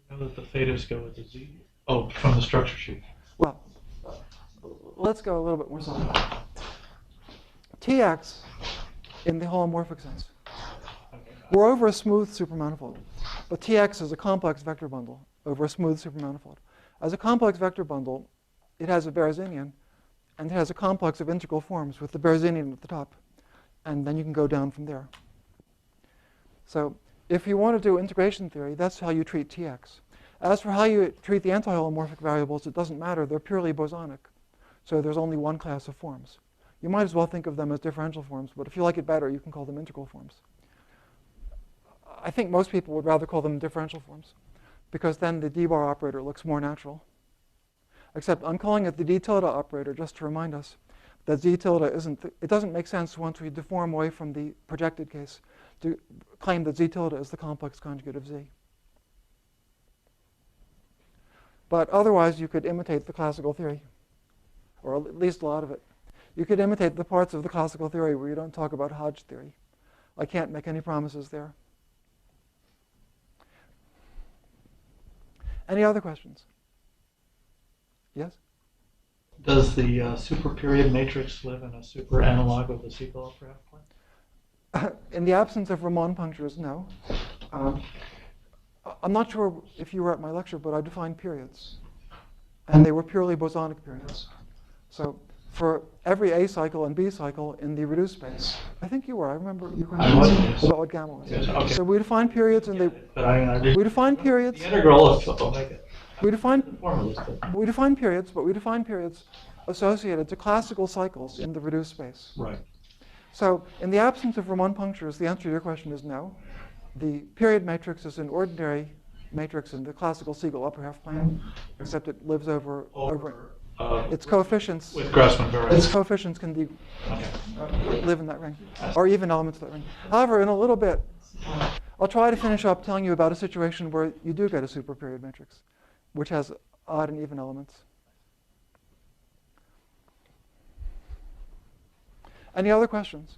you know that the thetas go with the z? Oh, from the structure sheet. Well, let's go a little bit more simple. Tx in the holomorphic sense. We're over a smooth supermanifold, but Tx is a complex vector bundle over a smooth supermanifold. As a complex vector bundle, it has a Berzinian, and it has a complex of integral forms with the Berzinian at the top, and then you can go down from there. So if you want to do integration theory, that's how you treat Tx. As for how you treat the anti-holomorphic variables, it doesn't matter. They're purely bosonic, so there's only one class of forms. You might as well think of them as differential forms, but if you like it better, you can call them integral forms. I think most people would rather call them differential forms, because then the d-bar operator looks more natural. Except I'm calling it the d tilde operator just to remind us that z tilde it doesn't make sense once we deform away from the projected case to claim that z tilde is the complex conjugate of z. But otherwise, you could imitate the classical theory, or at least a lot of it. You could imitate the parts of the classical theory where you don't talk about Hodge theory. I can't make any promises there. Any other questions? Yes? Does the superperiod matrix live in a super analog of the Siegel upper half plane? In the absence of Ramon punctures, no. I'm not sure if you were at my lecture, but I defined periods. And they were purely bosonic periods. So for every A cycle and B cycle in the reduced space, I think you were. I remember you were about what gamma was. Yes, okay. So we define periods, and we define periods. The integral of omega. We define Formulas, but we define periods, but we define periods associated to classical cycles in the reduced space. right. So in the absence of Ramon punctures, the answer to your question is no. The period matrix is an ordinary matrix in the classical Siegel upper half plane, except it lives over its coefficients. With Grassmann Its variables. coefficients can be, Okay. live in that ring, or even elements of that ring. However, in a little bit, I'll try to finish up telling you about a situation where you do get a superperiod matrix, which has odd and even elements. Any other questions?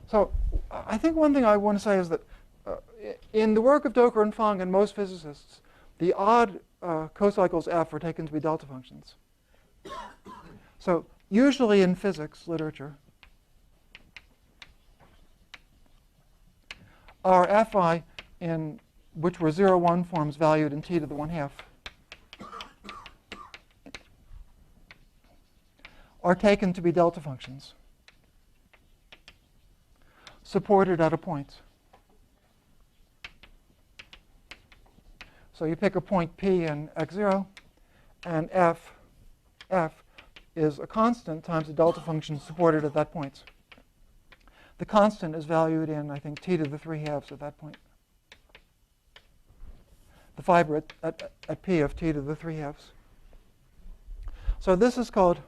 So I think one thing I want to say is that in the work of Doker and Fang and most physicists, the odd cocycles F are taken to be delta functions. So usually in physics literature, our Fi in which were 0, 1 forms valued in t to the 1/2 are taken to be delta functions supported at a point. So you pick a point P in x0, and F is a constant times a delta function supported at that point. The constant is valued in, I think, t to the 3/2 at that point. The fiber at P of t to the 3/2. So this is called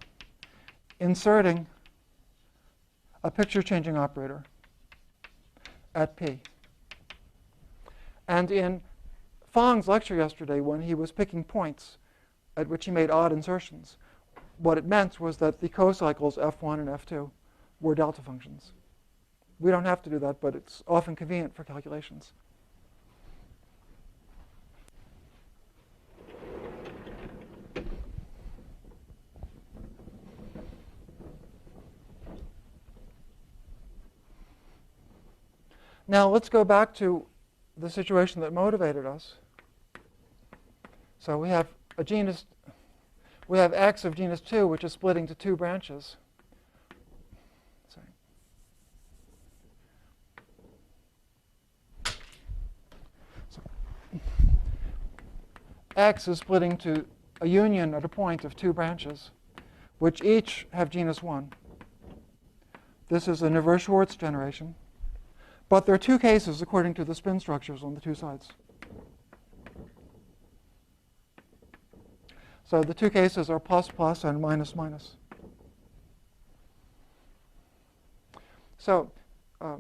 inserting a picture-changing operator at P. And in Fang's lecture yesterday, when he was picking points at which he made odd insertions, what it meant was that the cocycles F1 and F2 were delta functions. We don't have to do that, but it's often convenient for calculations. Now let's go back to the situation that motivated us. So we have a genus, we have X of genus 2, which is splitting to 2 branches. Sorry. So X is splitting to a union at a point of 2 branches, which each have genus 1. This is an inverse Schwartz generation. But there are 2 cases according to the spin structures on the 2 sides. So the 2 cases are plus plus and minus minus. So the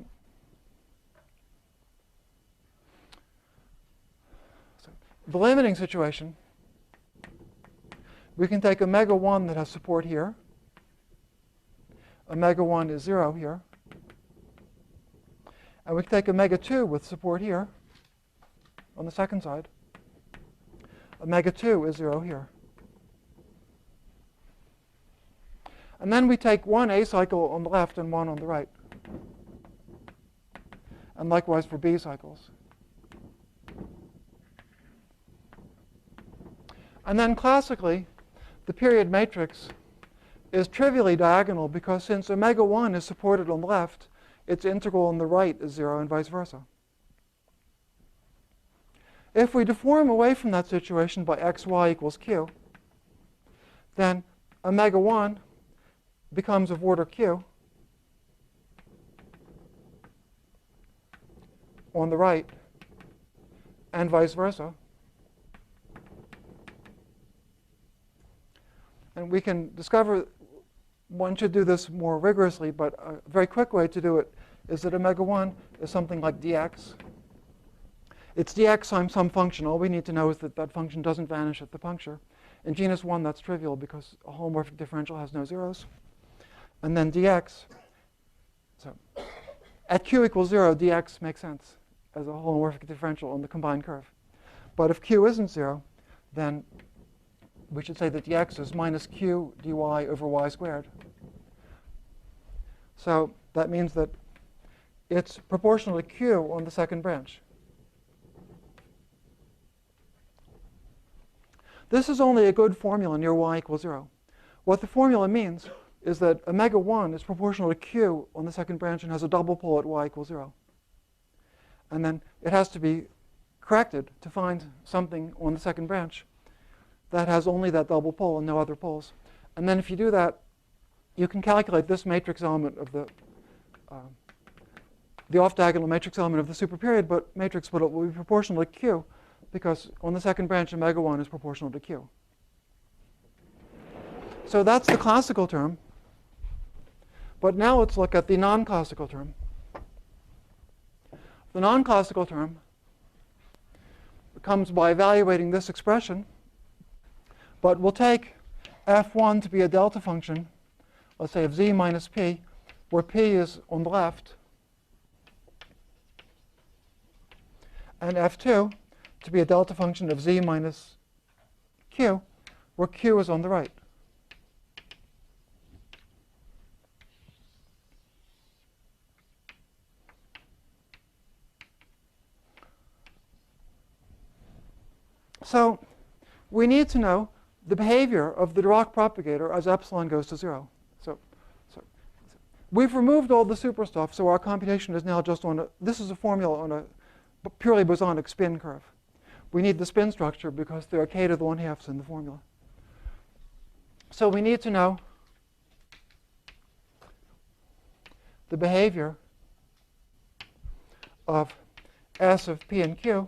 limiting situation, we can take omega 1 that has support here. Omega 1 is 0 here. And we can take omega 2 with support here on the second side. Omega 2 is 0 here. And then we take one A cycle on the left and one on the right. And likewise for B cycles. And then classically, the period matrix is trivially diagonal because since omega 1 is supported on the left, its integral on the right is 0 and vice versa. If we deform away from that situation by xy equals q, then omega 1 becomes of order q on the right and vice versa. And we can discover one should do this more rigorously, but a very quick way to do it is that omega 1 is something like dx. It's dx times some function. All we need to know is that that function doesn't vanish at the puncture. In genus 1, that's trivial because a holomorphic differential has no zeros. And then dx, so at q equals 0, dx makes sense as a holomorphic differential on the combined curve. But if q isn't 0, then we should say that dx is minus q dy over y squared. So that means that it's proportional to q on the second branch. This is only a good formula near y equals 0. What the formula means is that omega 1 is proportional to q on the second branch and has a double pole at y equals 0. And then it has to be corrected to find something on the second branch that has only that double pole and no other poles. And then if you do that, you can calculate this matrix element of the off-diagonal matrix element of the superperiod matrix, but it will be proportional to q because on the second branch, omega 1 is proportional to q. So that's the classical term. But now let's look at the non-classical term. The non-classical term comes by evaluating this expression, but we'll take f1 to be a delta function, let's say of z minus p, where p is on the left, and f2 to be a delta function of z minus q, where q is on the right. So we need to know the behavior of the Dirac propagator as epsilon goes to 0. So we've removed all the super stuff, so our computation is now just on this is a formula on a purely bosonic spin curve. We need the spin structure because there are k to the 1/2s in the formula. So we need to know the behavior of S of p and q,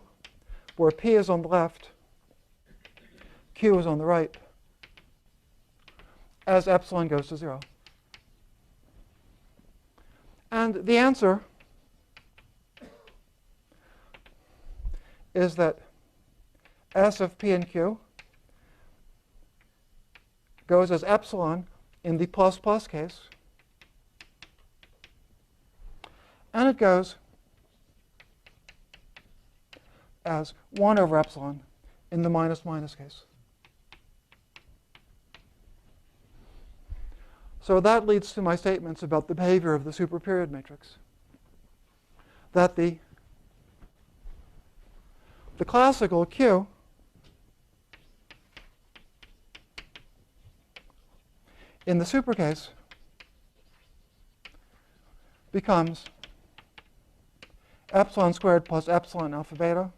where p is on the left, q is on the right, as epsilon goes to 0. And the answer is that S of p and q goes as epsilon in the plus plus case, And it goes as 1 over epsilon in the minus minus case. So that leads to my statements about the behavior of the superperiod matrix. That the classical Q in the super case becomes epsilon squared plus epsilon alpha beta.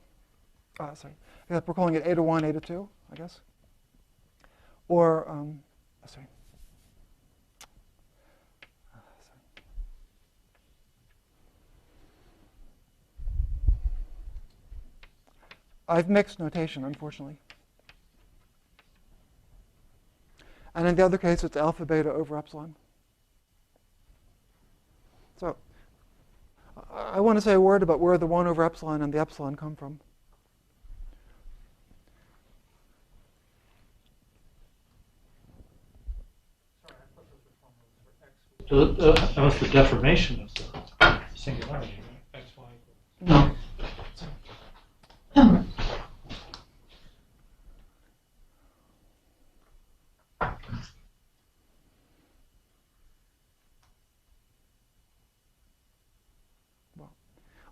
Sorry, we're calling it eta 1, eta 2, I guess. Or, sorry. I've mixed notation, unfortunately. And in the other case, it's alpha beta over epsilon. So I want to say a word about where the 1 over epsilon and the epsilon come from. That was the deformation of the singularity, right? X, Y. No.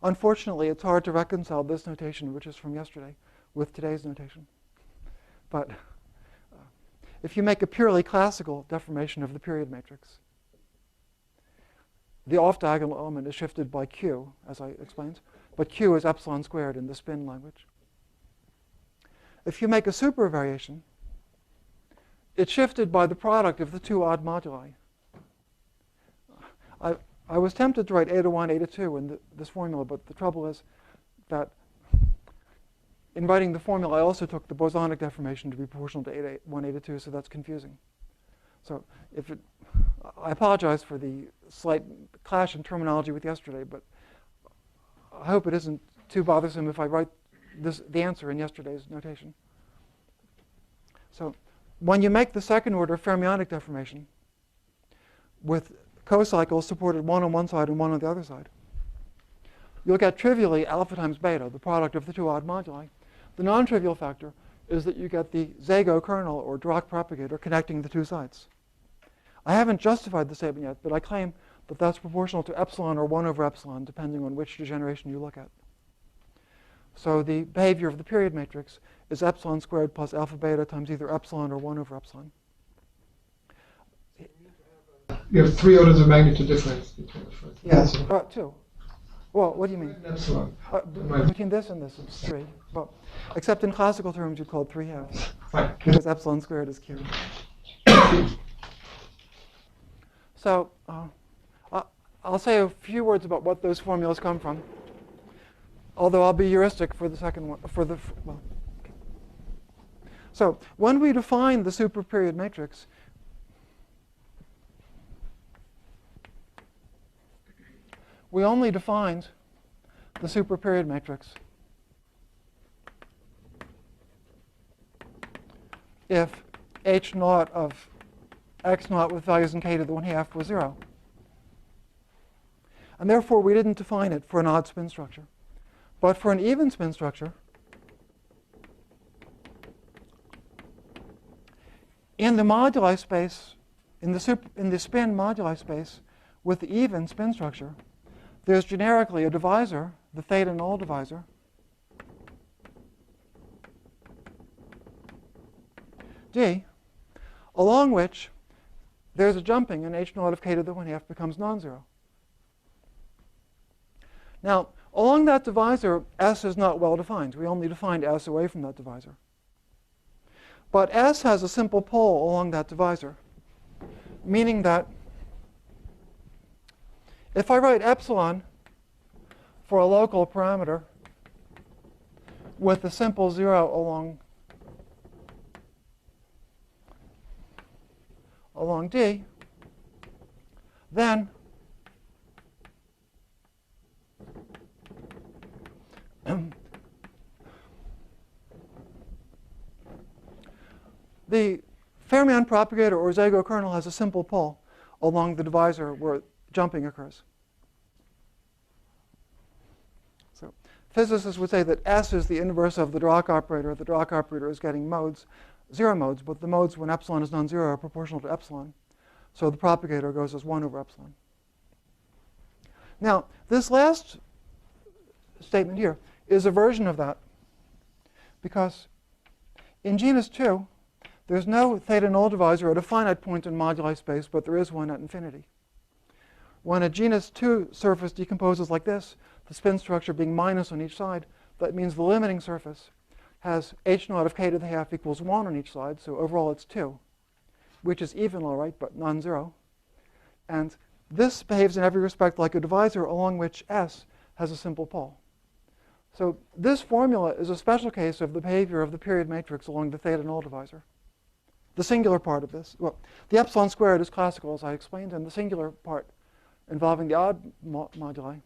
Unfortunately, it's hard to reconcile this notation, which is from yesterday, with today's notation. But if you make a purely classical deformation of the period matrix, the off-diagonal element is shifted by Q, as I explained, but Q is epsilon squared in the spin language. If you make a super variation, it's shifted by the product of the two odd moduli. I was tempted to write eta 1, eta 2 in this formula, but the trouble is that in writing the formula, I also took the bosonic deformation to be proportional to eta 1, eta 2, so that's confusing. So I apologize for the slight clash in terminology with yesterday, but I hope it isn't too bothersome if I write the answer in yesterday's notation. So when you make the second order fermionic deformation with cocycles supported 1 on one side and 1 on the other side, you'll get trivially alpha times beta, the product of the two odd moduli. The non-trivial factor is that you get the Zago kernel or Dirac propagator connecting the two sides. I haven't justified the statement yet, but I claim that that's proportional to epsilon or 1 over epsilon, depending on which degeneration you look at. So the behavior of the period matrix is epsilon squared plus alpha beta times either epsilon or 1 over epsilon. You have 3 orders of magnitude difference between the first. Yes, 2. Well, what do you mean? Epsilon. Between this and this, it's 3. Well, except in classical terms, you'd call it 3 halves, Fine. because epsilon squared is Q. So I'll say a few words about what those formulas come from, although I'll be heuristic for the second one. Well, okay. So when we define the superperiod matrix, we only defined the superperiod matrix if h naught of x naught with values in k to the 1/2 was 0. And therefore, we didn't define it for an odd spin structure. But for an even spin structure, in the moduli space, in the spin moduli space with the even spin structure, there's generically a divisor, the theta null divisor, D, along which there's a jumping and h naught of k to the 1/2 becomes non-zero. Now, along that divisor, S is not well defined. We only defined S away from that divisor. But S has a simple pole along that divisor, meaning that if I write epsilon for a local parameter with a simple 0 along D, then the fermion propagator or Zago kernel has a simple pole along the divisor where jumping occurs. So physicists would say that S is the inverse of the Dirac operator. The Dirac operator is getting modes, zero modes, but the modes when epsilon is non-zero are proportional to epsilon. So the propagator goes as 1 over epsilon. Now, this last statement here is a version of that, because in genus 2, there's no theta null divisor at a finite point in moduli space, but there is one at infinity. When a genus 2 surface decomposes like this, the spin structure being minus on each side, that means the limiting surface has h naught of k to the half equals 1 on each side, so overall it's 2, which is even, all right, but non-zero. And this behaves in every respect like a divisor along which S has a simple pole. So this formula is a special case of the behavior of the period matrix along the theta null divisor. The singular part of this, well, the epsilon squared is classical, as I explained, and the singular part involving the odd moduli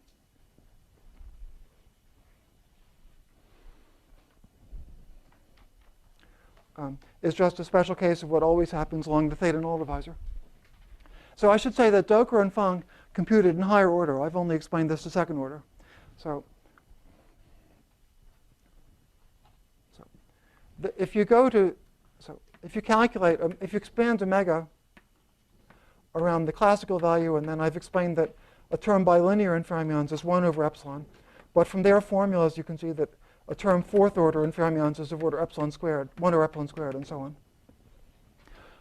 is just a special case of what always happens along the theta null divisor. So I should say that Doker and Fang computed in higher order. I've only explained this to second order. So if you go to, if you calculate, if you expand omega around the classical value, and then I've explained that a term bilinear in fermions is 1 over epsilon. But from their formulas, you can see that a term fourth order in fermions is of order epsilon squared, 1 over epsilon squared, and so on.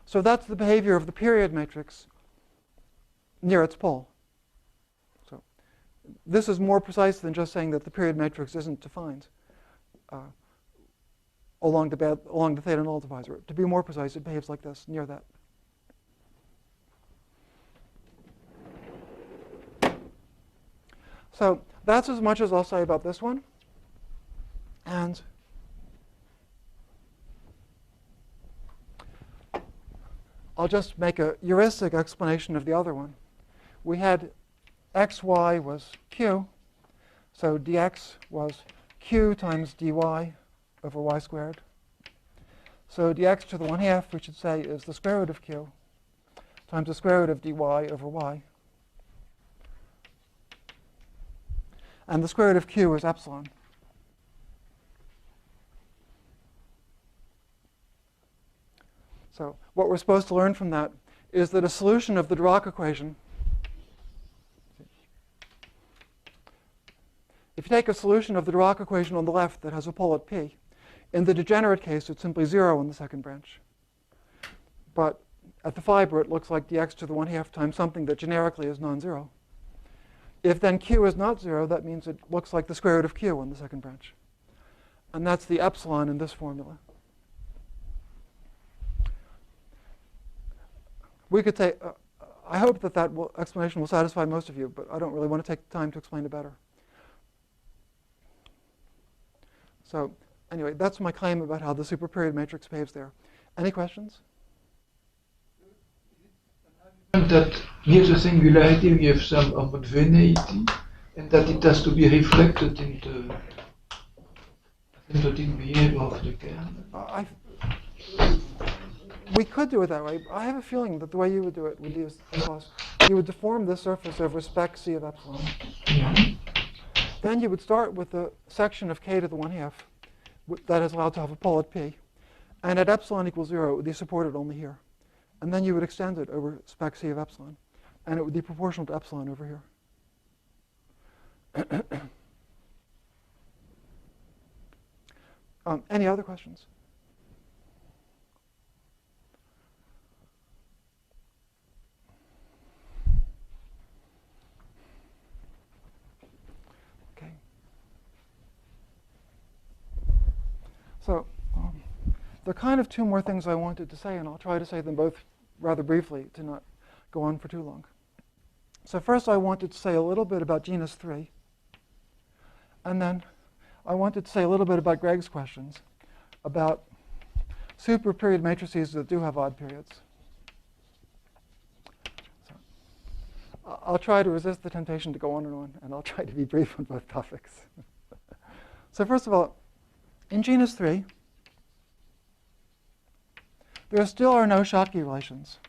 So that's the behavior of the period matrix near its pole. So this is more precise than just saying that the period matrix isn't defined along the theta null divisor. To be more precise, it behaves like this, near that. So that's as much as I'll say about this one. And I'll just make a heuristic explanation of the other one. We had xy was q, so dx was q times dy over y squared. So dx to the 1/2, we should say, is the square root of q times the square root of dy over y. And the square root of q is epsilon. So what we're supposed to learn from that is that a solution of the Dirac equation, if you take a solution of the Dirac equation on the left that has a pole at p, in the degenerate case, it's simply 0 in the second branch. But at the fiber, it looks like dx to the 1/2 times something that generically is non-zero. If then q is not 0, that means it looks like the square root of q in the second branch. And that's the epsilon in this formula. We could say, I hope that explanation will satisfy most of you, but I don't really want to take time to explain it better. So anyway, that's my claim about how the superperiod matrix behaves there. Any questions? That near the singularity we have some homogeneity, and that it has to be reflected in the asymptotic behavior of the kernel. We could do it that way. I have a feeling that the way you would do it would be because you would deform this surface over spec c of epsilon. Yeah. Then you would start with the section of k to the 1/2 that is allowed to have a pole at p. And at epsilon equals 0, it would be supported only here. And then you would extend it over spec c of epsilon. And it would be proportional to epsilon over here. Any other questions? Okay. So there are kind of two more things I wanted to say, and I'll try to say them both rather briefly to not go on for too long. So first I wanted to say a little bit about genus 3. And then I wanted to say a little bit about Greg's questions about superperiod matrices that do have odd periods. So I'll try to resist the temptation to go on, and I'll try to be brief on both topics. So first of all, in genus 3, there still are no Schottky relations.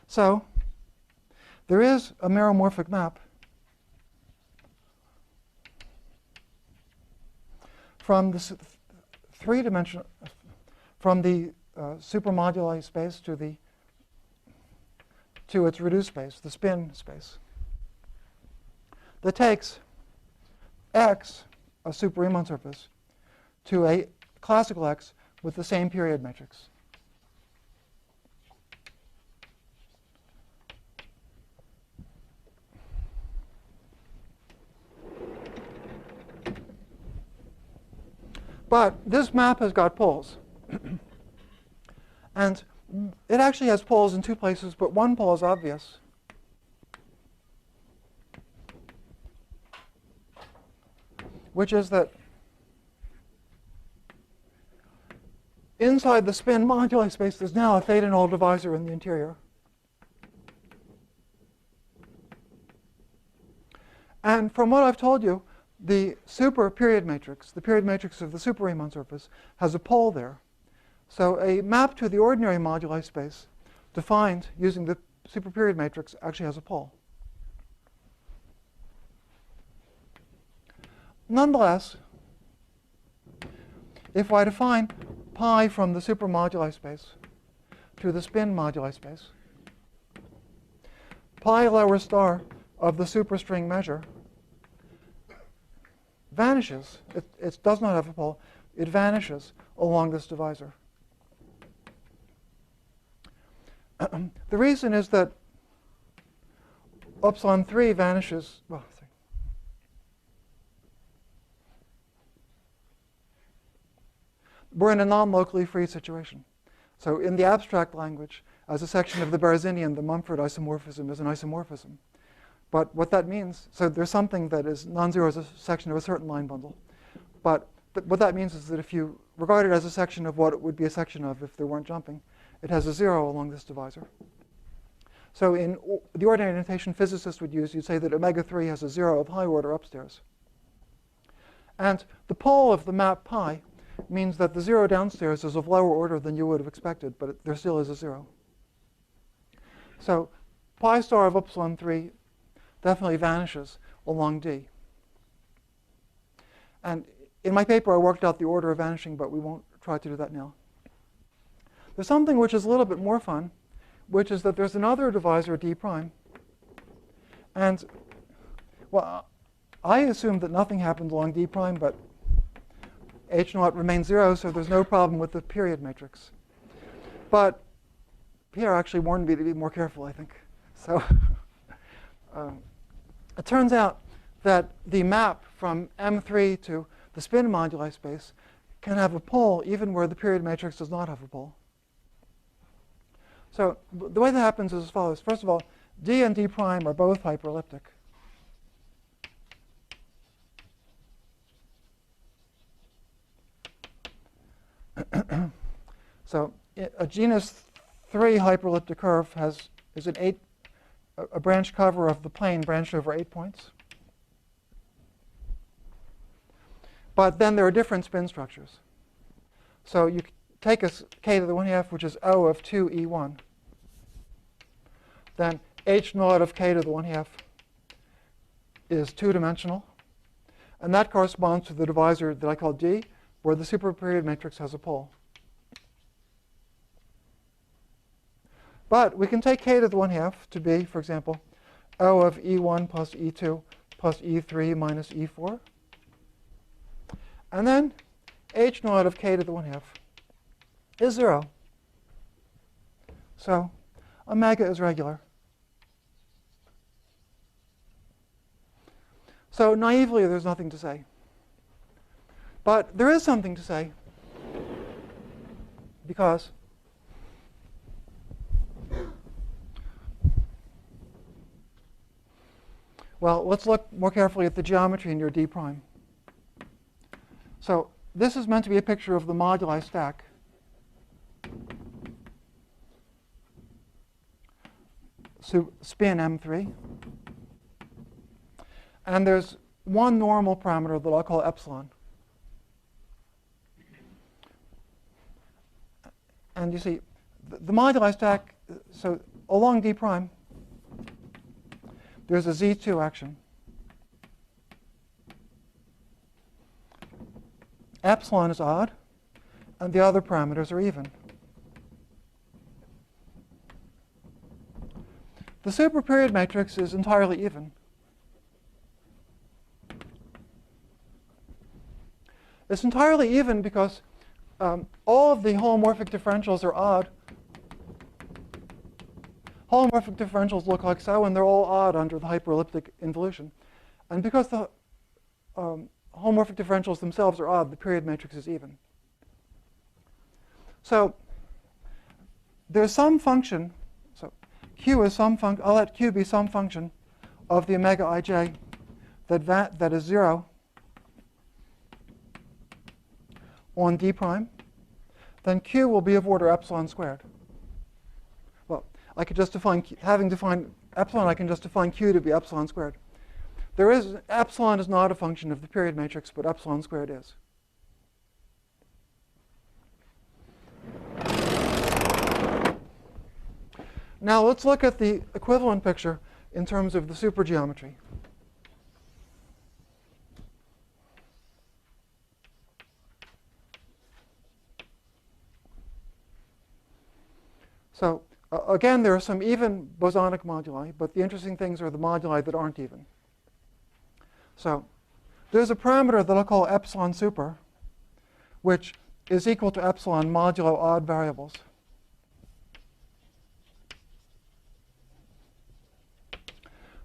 So there is a meromorphic map from the three-dimensional, from the supermoduli space to its reduced space, the spin space, that takes X, a super Riemann surface, to a classical X with the same period matrix. But this map has got poles. And it actually has poles in two places, but one pole is obvious. Which is that inside the spin moduli space, there's now a theta null divisor in the interior. And from what I've told you, the super period matrix, the period matrix of the super Riemann surface, has a pole there. So a map to the ordinary moduli space defined using the super period matrix actually has a pole. Nonetheless, if I define pi from the super moduli space to the spin moduli space, pi lower star of the superstring measure vanishes. It does not have a pole. It vanishes along this divisor. The reason is that epsilon 3 vanishes. Well, we're in a non-locally free situation. So in the abstract language, as a section of the Berezinian, the Mumford isomorphism is an isomorphism. But what that means, so there's something that is non-zero as a section of a certain line bundle. But what that means is that if you regard it as a section of what it would be a section of if there weren't jumping, it has a 0 along this divisor. So in the ordinary notation physicists would use, you'd say that omega 3 has a 0 of high order upstairs. And the pole of the map pi means that the 0 downstairs is of lower order than you would have expected, but there still is a 0. So pi star of epsilon 3 definitely vanishes along D. And in my paper, I worked out the order of vanishing, but we won't try to do that now. There's something which is a little bit more fun, which is that there's another divisor, D prime. And, well, I assumed that nothing happened along D prime, but H naught remains 0, so there's no problem with the period matrix. But Pierre actually warned me to be more careful, I think. So it turns out that the map from M3 to the spin moduli space can have a pole even where the period matrix does not have a pole. So the way that happens is as follows. First of all, D and D prime are both hyperelliptic. So a genus 3 hyperelliptic curve is a branch cover of the plane branched over 8 points. But then there are different spin structures. So you take a k to the 1/2, which is O of 2e1. Then h naught of k to the 1/2 is 2-dimensional. And that corresponds to the divisor that I call D, where the superperiod matrix has a pole. But we can take k to the 1/2 to be, for example, O of e1 plus e2 plus e3 minus e4. And then h naught of k to the 1/2 is 0. So omega is regular. So naively, there's nothing to say. But there is something to say, because well, let's look more carefully at the geometry in your D prime. So this is meant to be a picture of the moduli stack. So spin M3. And there's one normal parameter that I'll call epsilon. And you see, the moduli stack, so along D prime, there's a Z2 action. Epsilon is odd, and the other parameters are even. The superperiod matrix is entirely even. It's entirely even because all of the holomorphic differentials are odd. Holomorphic differentials look like so, and they're all odd under the hyperelliptic involution. And because the holomorphic differentials themselves are odd, the period matrix is even. So there's some function. So Q is some function. I'll let Q be some function of the omega ij that is 0 on D prime. Then Q will be of order epsilon squared. Well, I could just define, having defined epsilon, I can just define Q to be epsilon squared. Epsilon is not a function of the period matrix, but epsilon squared is. Now let's look at the equivalent picture in terms of the supergeometry. So again, there are some even bosonic moduli, but the interesting things are the moduli that aren't even. So there's a parameter that I'll call epsilon super, which is equal to epsilon modulo odd variables.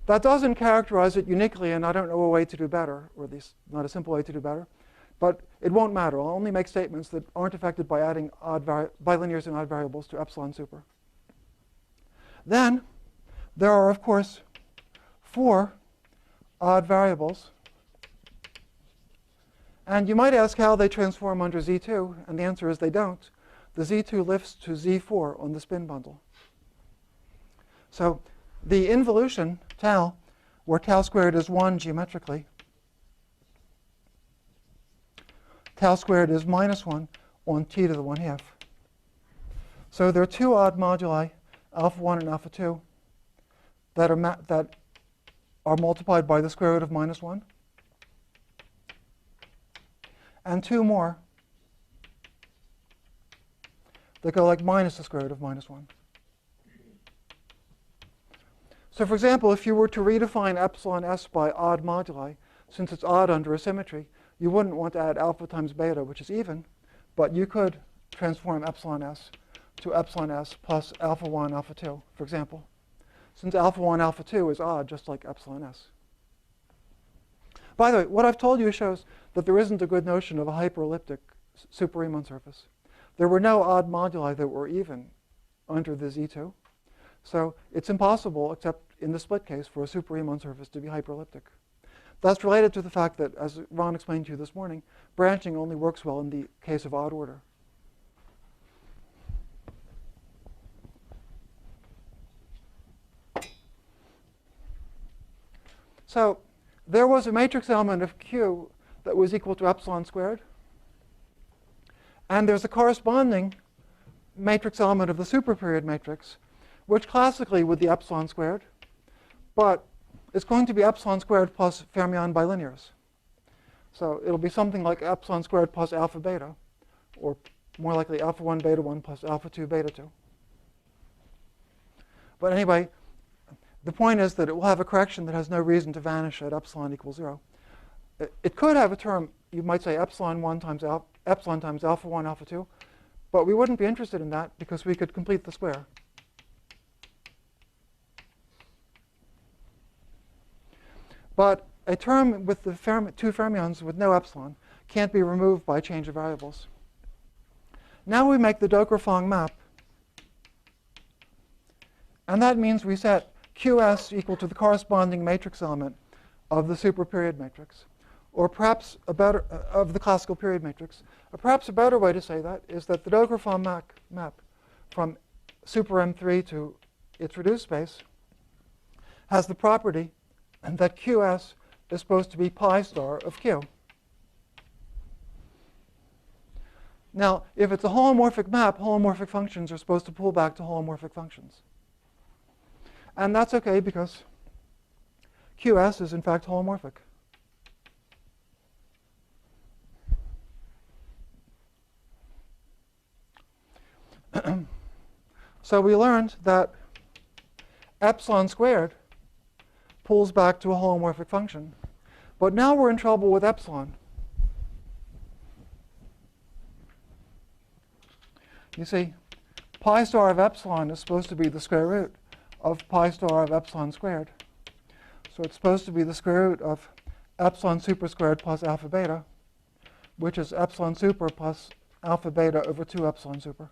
That doesn't characterize it uniquely, and I don't know a way to do better, or at least not a simple way to do better. But it won't matter. I'll only make statements that aren't affected by adding bilinears and odd variables to epsilon super. Then there are, of course, 4 odd variables. And you might ask how they transform under Z2, and the answer is they don't. The Z2 lifts to Z4 on the spin bundle. So the involution, tau, where tau squared is 1 geometrically, tau squared is -1 on t to the 1/2. So there are 2 odd moduli, alpha 1 and alpha 2, that are multiplied by the square root of -1. And 2 more that go like minus the square root of -1. So for example, if you were to redefine epsilon s by odd moduli, since it's odd under a symmetry, you wouldn't want to add alpha times beta, which is even, but you could transform epsilon s to epsilon s plus alpha 1, alpha 2, for example, since alpha 1, alpha 2 is odd, just like epsilon s. By the way, what I've told you shows that there isn't a good notion of a hyperelliptic super-Riemann surface. There were no odd moduli that were even under the Z2. So it's impossible, except in the split case, for a super-Riemann surface to be hyperelliptic. That's related to the fact that, as Ron explained to you this morning, branching only works well in the case of odd order. So there was a matrix element of Q that was equal to epsilon squared. And there's a corresponding matrix element of the superperiod matrix, which classically would be epsilon squared. But it's going to be epsilon squared plus fermion bilinears. So it'll be something like epsilon squared plus alpha beta, or more likely alpha 1 beta 1 plus alpha 2 beta 2. But anyway, the point is that it will have a correction that has no reason to vanish at epsilon equals 0. It could have a term, you might say epsilon 1 times epsilon times alpha 1, alpha 2, but we wouldn't be interested in that because we could complete the square. But a term with the 2 fermions with no epsilon can't be removed by change of variables. Now we make the Docker-Fong map. And that means we set QS equal to the corresponding matrix element of the superperiod matrix, or perhaps of the classical period matrix. Or perhaps a better way to say that is that the Docker-Fong map from Superim3 to its reduced space has the property that QS is supposed to be pi star of Q. Now, if it's a holomorphic map, holomorphic functions are supposed to pull back to holomorphic functions. And that's okay because QS is in fact holomorphic. So we learned that epsilon squared pulls back to a holomorphic function. But now we're in trouble with epsilon. You see, pi star of epsilon is supposed to be the square root of pi star of epsilon squared. So it's supposed to be the square root of epsilon super squared plus alpha beta, which is epsilon super plus alpha beta over 2 epsilon super.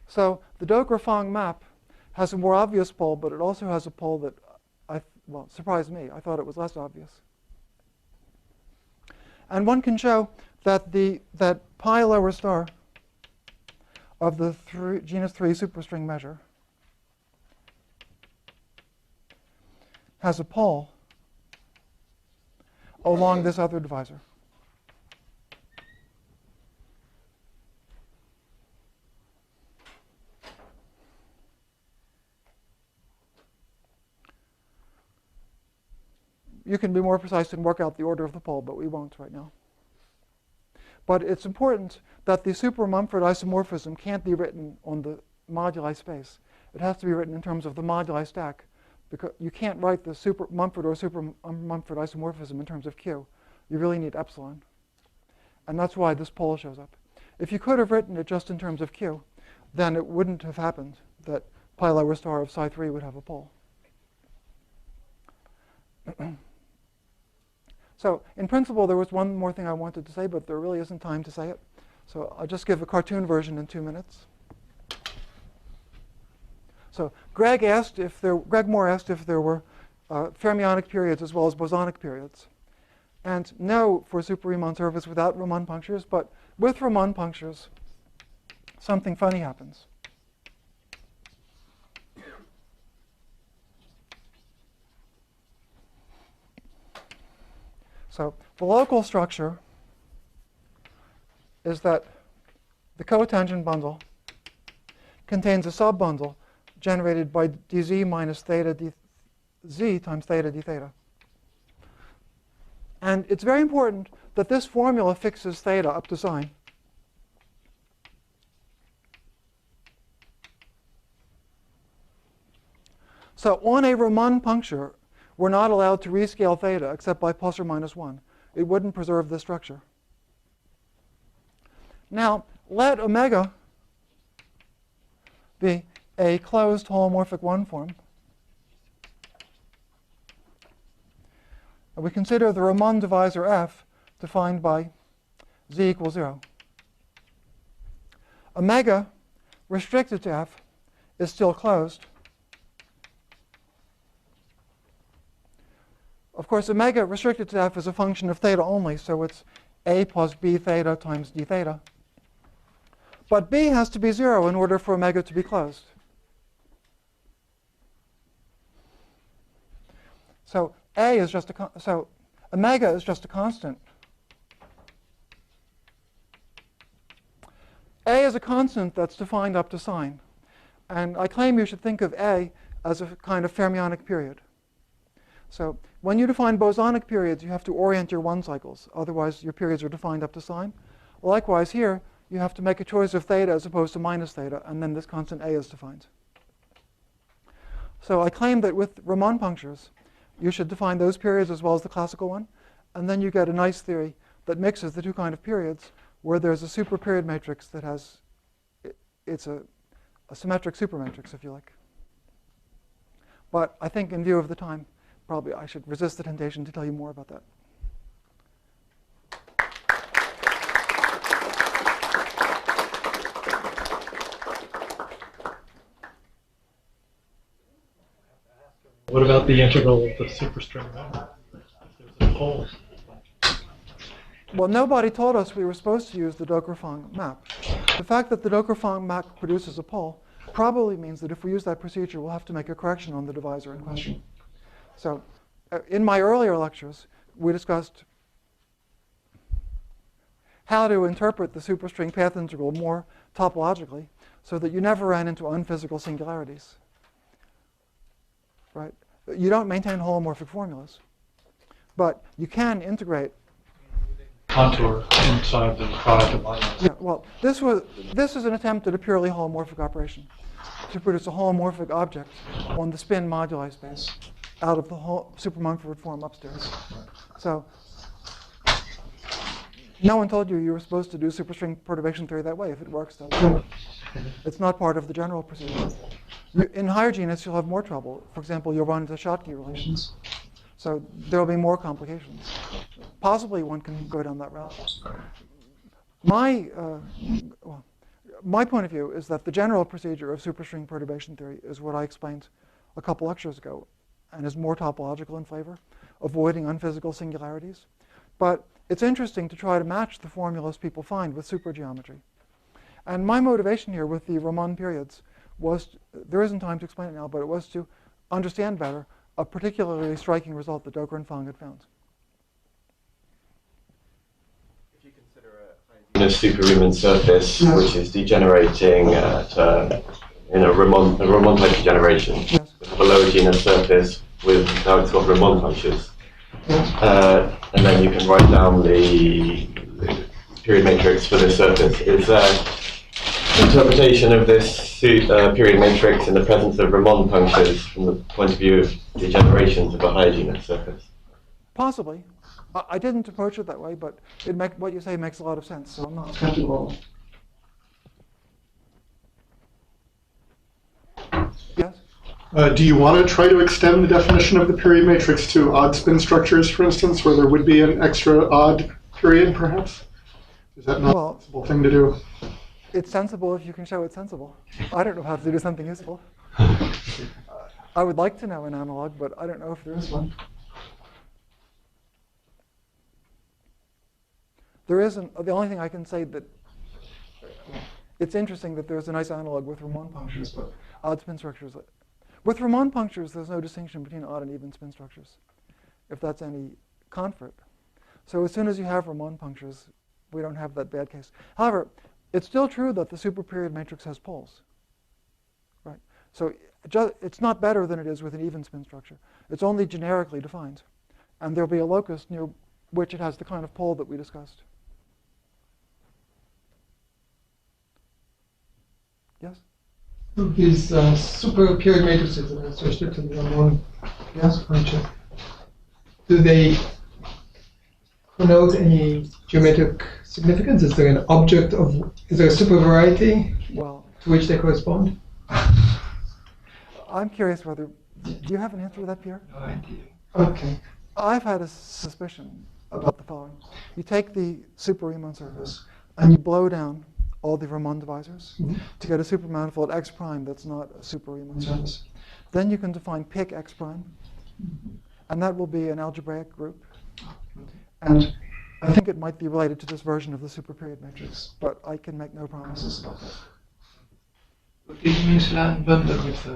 So the Dogger-Fong map has a more obvious pole, but it also has a pole that surprised me. I thought it was less obvious. And one can show that that pi lower star of the genus 3 superstring measure has a pole along this other divisor. You can be more precise and work out the order of the pole, but we won't right now. But it's important that the super-Mumford isomorphism can't be written on the moduli space. It has to be written in terms of the moduli stack, because you can't write the super-Mumford or super-Mumford isomorphism in terms of Q. You really need epsilon. And that's why this pole shows up. If you could have written it just in terms of Q, then it wouldn't have happened that pi lower star of psi 3 would have a pole. So in principle, there was one more thing I wanted to say, but there really isn't time to say it. So I'll just give a cartoon version in 2 minutes. So Greg Moore asked if there were fermionic periods as well as bosonic periods. And no for super-Riemann surface without Riemann punctures, but with Riemann punctures, something funny happens. So the local structure is that the cotangent bundle contains a subbundle generated by dz minus theta dz times theta d theta. And it's very important that this formula fixes theta up to sine. So on a Riemann puncture, we're not allowed to rescale theta except by plus or minus 1. It wouldn't preserve the structure. Now, let omega be a closed holomorphic 1 form. And we consider the Riemann divisor F defined by z equals 0. Omega restricted to F is still closed. Of course, omega restricted to F is a function of theta only, so it's a plus b theta times d theta. But b has to be 0 in order for omega to be closed. So omega is just a constant. A is a constant that's defined up to sine. And I claim you should think of A as a kind of fermionic period. So when you define bosonic periods, you have to orient your 1 cycles. Otherwise, your periods are defined up to sine. Likewise, here, you have to make a choice of theta as opposed to minus theta, and then this constant A is defined. So I claim that with Riemann punctures, you should define those periods as well as the classical one, and then you get a nice theory that mixes the 2 kinds of periods, where there's a superperiod matrix that has, it's a symmetric supermatrix, if you like. But I think in view of the time, probably I should resist the temptation to tell you more about that. What about the integral of the superstring member? If there's a pole. Well, nobody told us we were supposed to use the Dogger-Fong map. The fact that the Dogger-Fong map produces a pole probably means that if we use that procedure, we'll have to make a correction on the divisor in question. So in my earlier lectures, we discussed how to interpret the superstring path integral more topologically. so that you never ran into unphysical singularities. Right? You don't maintain holomorphic formulas, but you can integrate. Contour inside the product of modules. Yeah, well, this is an attempt at a purely holomorphic operation to produce a holomorphic object on the spin moduli space out of the whole Superperiod form upstairs. So no one told you were supposed to do superstring perturbation theory that way. If it works, that's good. It's not part of the general procedure. In higher genus, you'll have more trouble. For example, you'll run into Schottky relations. So there will be more complications. Possibly one can go down that route. My point of view is that the general procedure of superstring perturbation theory is what I explained a couple lectures ago and is more topological in flavor, avoiding unphysical singularities. But it's interesting to try to match the formulas people find with supergeometry. And my motivation here with the Ramon periods was, there isn't time to explain it now, but it was to understand better a particularly striking result that Doker and Fang had found. If you consider a genus Superim surface, which is degenerating at, in a Ramon type degeneration, Yes. with a lower genus surface with now it's got Ramon punctures, and then you can write down the period matrix for this surface. Is interpretation of this period matrix in the presence of Ramon punctures from the point of view of degenerations of a higher genus surface? Possibly. I didn't approach it that way, but what you say makes a lot of sense, so I'm not skeptical. Yes? Do you want to try to extend the definition of the period matrix to odd spin structures, for instance, where there would be an extra odd period, perhaps? Is that not a sensible thing to do? It's sensible if you can show it's sensible. I don't know how to do something useful. I would like to know an analog, but I don't know if there is one. There isn't. The only thing I can say that it's interesting that there's a nice analog with Ramon punctures, but odd spin structures. With Ramon punctures, there's no distinction between odd and even spin structures, if that's any comfort. So as soon as you have Ramon punctures, we don't have that bad case. However, it's still true that the superperiod matrix has poles, right? So it's not better than it is with an even spin structure. It's only generically defined, and there'll be a locus near which it has the kind of pole that we discussed. Yes? These superperiod matrices that are associated to the Ramon function, do they connote any geometric significance? Is there an object of, is there a supervariety to which they correspond? I'm curious whether, do you have an answer to that, Pierre? No idea. Okay. I've had a suspicion about the following. You take the Superim surface and you blow down all the Ramon divisors to get a supermanifold X prime that's not a Superim surface. Then you can define pick X prime, and that will be an algebraic group. And I think it might be related to this version of the superperiod matrix, but I can make no promises about that. But it means line bundle with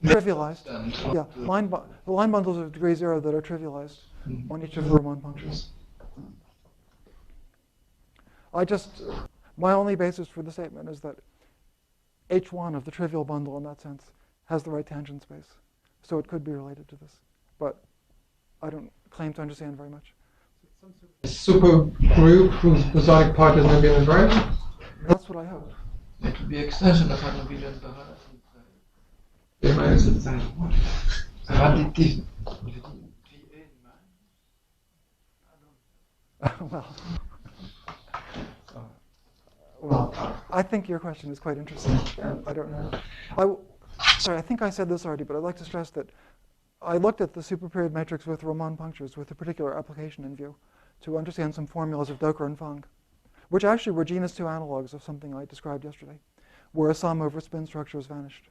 Trivialized. Yeah, the line bundles of degree 0 that are trivialized on each of the Ramon punctures. My only basis for the statement is that H1 of the trivial bundle in that sense has the right tangent space. So it could be related to this, but I don't claim to understand very much. Super group whose bosonic part is maybe an invariant? That's what I hope. it would be extension of een bilaterale. Ja, maar is het Additif. Well, I think your question is quite interesting. I don't know. Sorry, I think I said this already, but I'd like to stress that I looked at the superperiod matrix with Ramon punctures with a particular application in view to understand some formulas of Doker and Fang, which actually were genus 2 analogs of something I described yesterday, where a sum over spin structures vanished.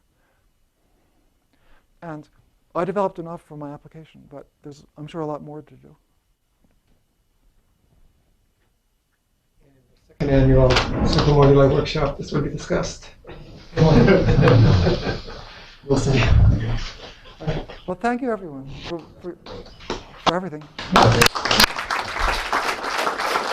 And I developed enough for my application, but there's, I'm sure, a lot more to do. second annual supermodular workshop, this will be discussed. We'll see. Well, thank you, everyone, for everything.